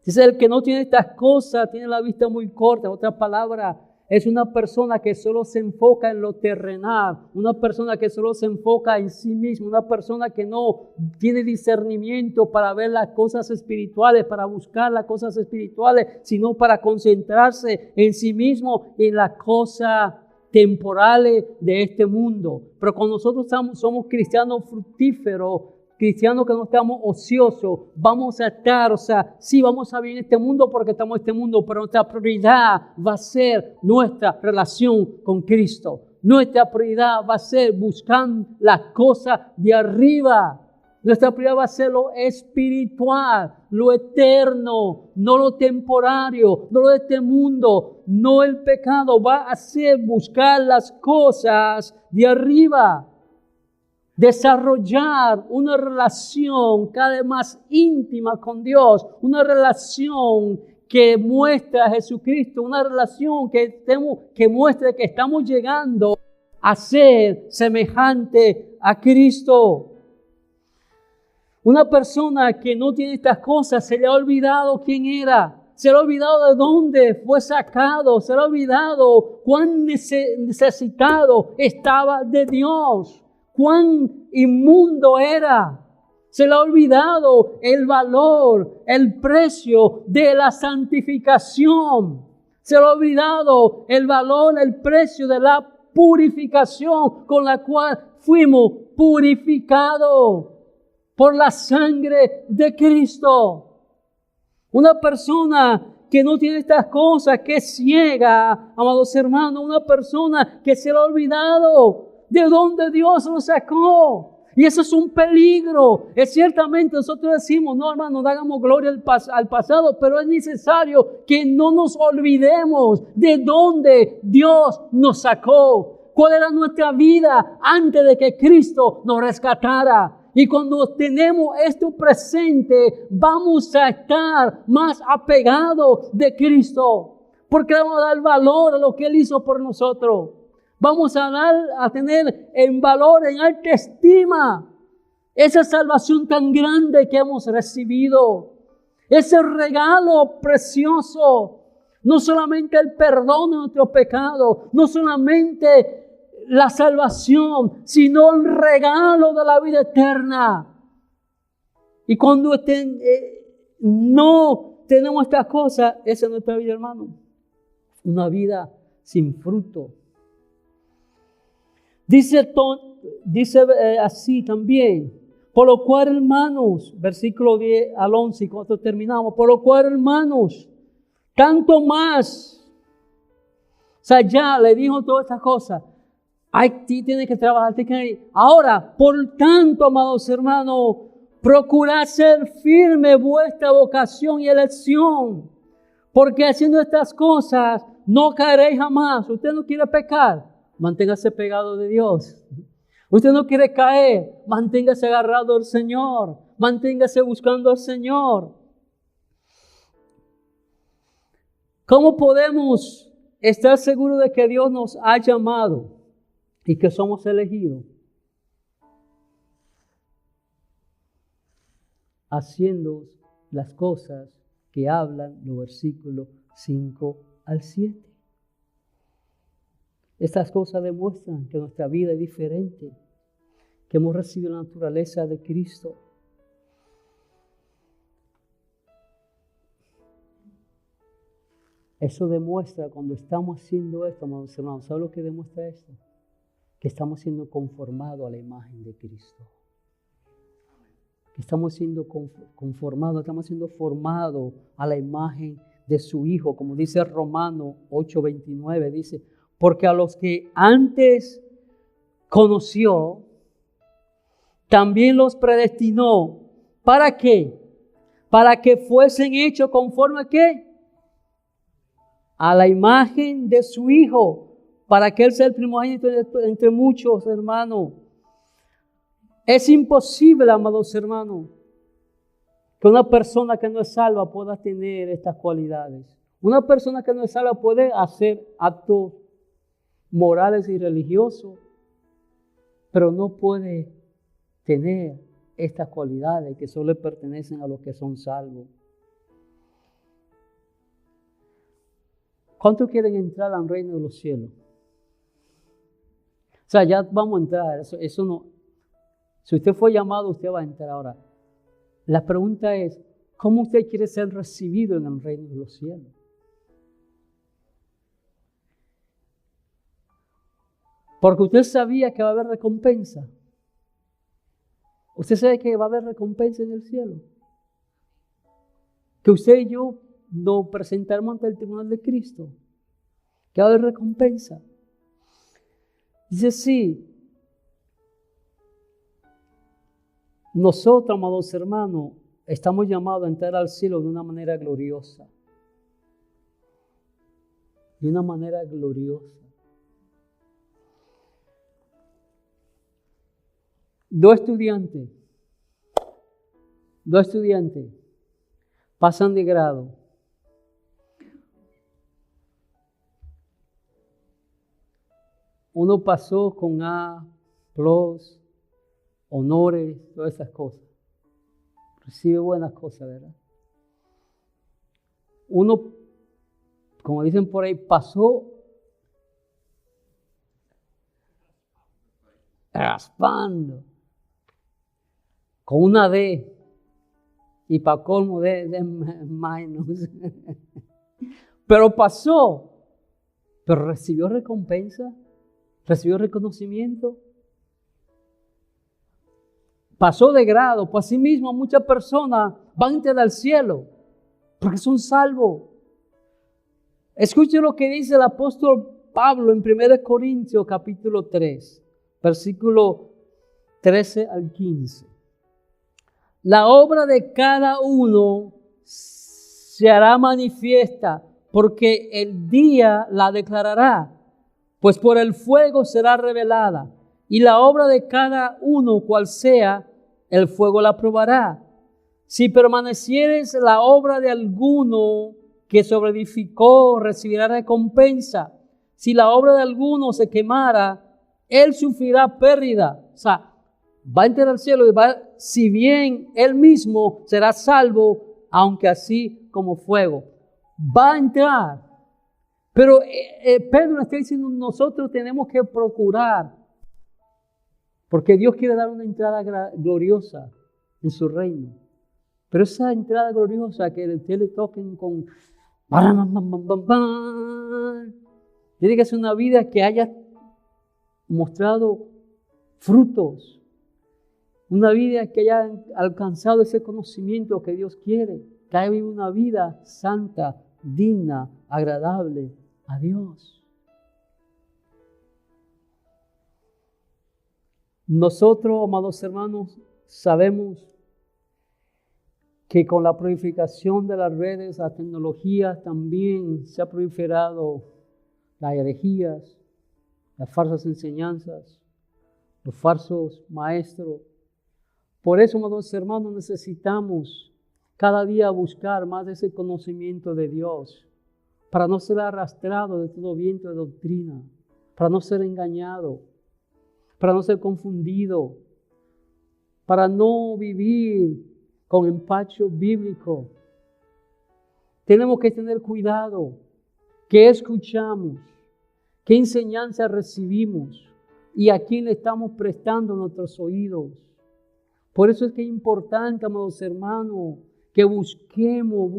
[SPEAKER 1] Dice, el que no tiene estas cosas tiene la vista muy corta. En otras palabras, es una persona que solo se enfoca en lo terrenal, una persona que solo se enfoca en sí mismo, una persona que no tiene discernimiento para ver las cosas espirituales, para buscar las cosas espirituales, sino para concentrarse en sí mismo y en las cosas temporales de este mundo. Pero cuando nosotros somos cristianos fructíferos, cristianos que no estamos ociosos, vamos a estar, sí vamos a vivir en este mundo porque estamos en este mundo, pero nuestra prioridad va a ser nuestra relación con Cristo. Nuestra prioridad va a ser buscar las cosas de arriba. Nuestra prioridad va a ser lo espiritual, lo eterno, no lo temporario, no lo de este mundo, no el pecado. Va a ser buscar las cosas de arriba. Desarrollar una relación cada vez más íntima con Dios, una relación que muestra a Jesucristo, una relación que muestre que estamos llegando a ser semejante a Cristo. Una persona que no tiene estas cosas se le ha olvidado quién era, se le ha olvidado de dónde fue sacado, se le ha olvidado cuán necesitado estaba de Dios. Cuán inmundo era. Se le ha olvidado el valor, el precio de la santificación. Se le ha olvidado el valor, el precio de la purificación con la cual fuimos purificados por la sangre de Cristo. Una persona que no tiene estas cosas, que es ciega, amados hermanos, una persona que se le ha olvidado de dónde Dios nos sacó. Y eso es un peligro. Es ciertamente nosotros decimos, no hermano, no hagamos gloria al pasado, pero es necesario que no nos olvidemos de dónde Dios nos sacó. ¿Cuál era nuestra vida antes de que Cristo nos rescatara? Y cuando tenemos esto presente, vamos a estar más apegados de Cristo. Porque vamos a dar valor a lo que Él hizo por nosotros. Vamos a tener en valor, en alta estima, esa salvación tan grande que hemos recibido. Ese regalo precioso. No solamente el perdón de nuestros pecados, no solamente la salvación, sino el regalo de la vida eterna. Y cuando no tenemos estas cosas, esa es nuestra vida, hermano. Una vida sin fruto. Dice así también, Por lo cual, hermanos, versículo 10 al 11, y cuando terminamos, por lo cual, hermanos, tanto más, o sea, ya le dijo todas estas cosas, ti tienes que trabajar, ahora, por tanto, amados hermanos, procurad ser firme vuestra vocación y elección, porque haciendo estas cosas no caeréis jamás. Usted no quiere pecar, manténgase pegado de Dios. Usted no quiere caer, manténgase agarrado al Señor, manténgase buscando al Señor. ¿Cómo podemos estar seguros de que Dios nos ha llamado y que somos elegidos? Haciendo las cosas que hablan los versículos 5 al 7. Estas cosas demuestran que nuestra vida es diferente, que hemos recibido la naturaleza de Cristo. Eso demuestra cuando estamos haciendo esto, amados hermanos. ¿Sabe lo que demuestra esto? Que estamos siendo conformados a la imagen de Cristo. Que estamos siendo conformados, estamos siendo formados a la imagen de su Hijo. Como dice Romanos 8:29, dice, porque a los que antes conoció, también los predestinó. ¿Para qué? Para que fuesen hechos conforme a ¿qué? A la imagen de su Hijo, para que Él sea el primogénito entre muchos hermanos. Es imposible, amados hermanos, que una persona que no es salva pueda tener estas cualidades. Una persona que no es salva puede hacer actos morales y religiosos, pero no puede tener estas cualidades que solo le pertenecen a los que son salvos. ¿Cuántos quieren entrar al reino de los cielos? O sea, ya vamos a entrar, eso no. Si usted fue llamado, usted va a entrar ahora. La pregunta es, ¿cómo usted quiere ser recibido en el reino de los cielos? Porque usted sabía que va a haber recompensa. Usted sabe que va a haber recompensa en el cielo. Que usted y yo nos presentaremos ante el tribunal de Cristo. Que va a haber recompensa. Dice sí. Nosotros, amados hermanos, estamos llamados a entrar al cielo de una manera gloriosa. De una manera gloriosa. Dos estudiantes pasan de grado. Uno pasó con A+, honores, todas esas cosas. Recibe buenas cosas, ¿verdad? Uno, como dicen por ahí, pasó raspando con una D y para colmo de menos. Pero pasó, pero recibió recompensa, recibió reconocimiento. Pasó de grado, pues así mismo muchas personas van a entrar al cielo porque son salvos. Escuche lo que dice el apóstol Pablo en 1 Corintios capítulo 3, versículo 13 al 15. La obra de cada uno se hará manifiesta, porque el día la declarará, pues por el fuego será revelada. Y la obra de cada uno, cual sea, el fuego la probará. Si permanecieres la obra de alguno que sobreedificó, recibirá recompensa. Si la obra de alguno se quemara, él sufrirá pérdida. O sea, va a entrar al cielo y si bien él mismo será salvo, aunque así como fuego. Va a entrar. Pero Pedro está diciendo, nosotros tenemos que procurar. Porque Dios quiere dar una entrada gloriosa en su reino. Pero esa entrada gloriosa que a usted le toquen con... Tiene que ser una vida que haya mostrado frutos. Una vida que haya alcanzado ese conocimiento que Dios quiere. Que haya vivido una vida santa, digna, agradable a Dios. Nosotros, amados hermanos, sabemos que con la prolificación de las redes, las tecnologías, también se ha proliferado las herejías, las falsas enseñanzas, los falsos maestros. Por eso, amados hermanos, necesitamos cada día buscar más de ese conocimiento de Dios, para no ser arrastrado de todo viento de doctrina, para no ser engañado, para no ser confundido, para no vivir con empacho bíblico. Tenemos que tener cuidado. ¿Qué escuchamos? ¿Qué enseñanza recibimos? ¿Y a quién le estamos prestando nuestros oídos? Por eso es que es importante, amados hermanos, que busquemos,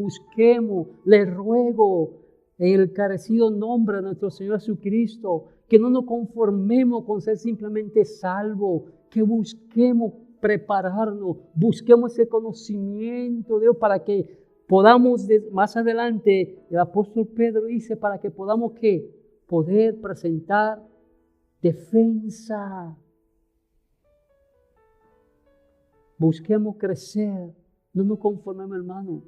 [SPEAKER 1] les ruego en el encarecido nombre de nuestro Señor Jesucristo, que no nos conformemos con ser simplemente salvos, que busquemos prepararnos, busquemos ese conocimiento de Dios para que podamos, más adelante, el apóstol Pedro dice, para que podamos ¿qué? Poder presentar defensa. Busquemos crecer, no nos conformemos, hermano.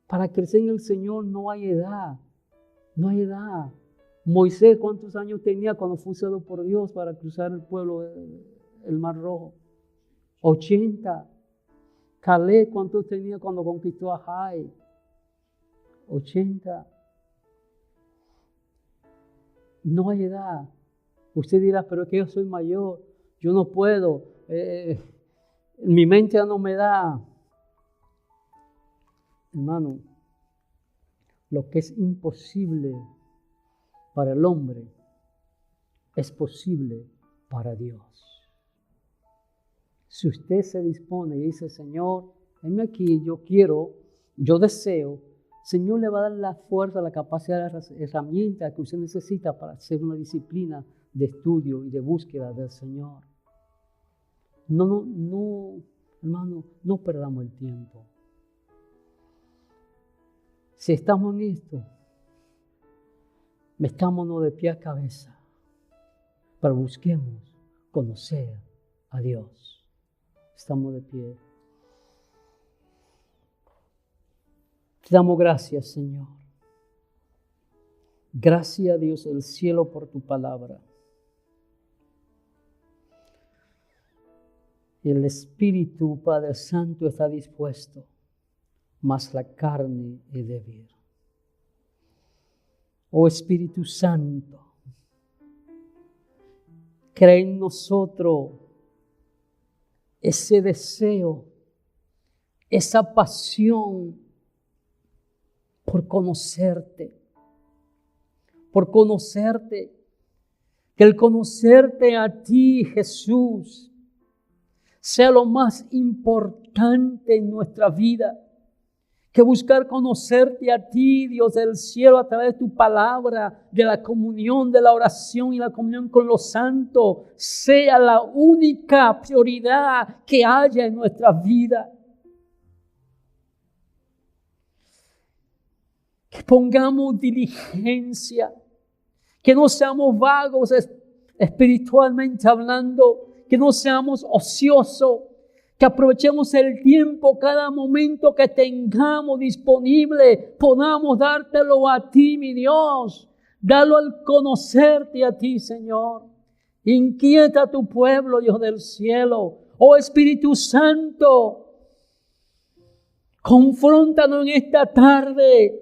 [SPEAKER 1] Para crecer en el Señor no hay edad, no hay edad. Moisés, ¿cuántos años tenía cuando fue usado por Dios para cruzar el pueblo, el Mar Rojo? 80. Caleb, ¿cuántos tenía cuando conquistó a Jai? 80. No hay edad. Usted dirá, pero es que yo soy mayor, yo no puedo, mi mente ya no me da. Hermano, lo que es imposible para el hombre es posible para Dios. Si usted se dispone y dice, Señor, heme aquí, yo quiero, yo deseo, Señor le va a dar la fuerza, la capacidad, las herramientas que usted necesita para hacer una disciplina de estudio y de búsqueda del Señor. No, hermano, no perdamos el tiempo. Si estamos en esto, metámonos de pie a cabeza, pero busquemos conocer a Dios. Estamos de pie. Te damos gracias, Señor. Gracias, Dios del cielo, por tu palabra. El Espíritu, Padre Santo, está dispuesto, mas la carne es débil. Oh Espíritu Santo, crea en nosotros ese deseo, esa pasión por conocerte, que el conocerte a ti, Jesús, sea lo más importante en nuestra vida, que buscar conocerte a ti, Dios del cielo, a través de tu palabra, de la comunión, de la oración y la comunión con los santos, sea la única prioridad que haya en nuestra vida. Que pongamos diligencia, que no seamos vagos espiritualmente hablando, que no seamos ociosos, que aprovechemos el tiempo, cada momento que tengamos disponible, podamos dártelo a ti, mi Dios, darlo al conocerte a ti, Señor. Inquieta a tu pueblo, Dios del cielo. Oh Espíritu Santo, confróntanos en esta tarde,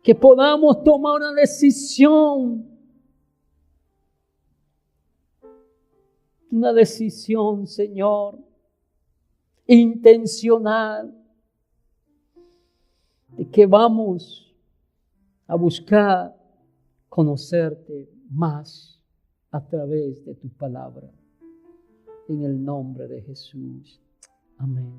[SPEAKER 1] que podamos tomar una decisión. Una decisión, Señor, intencional, de que vamos a buscar conocerte más a través de tu palabra. En el nombre de Jesús. Amén.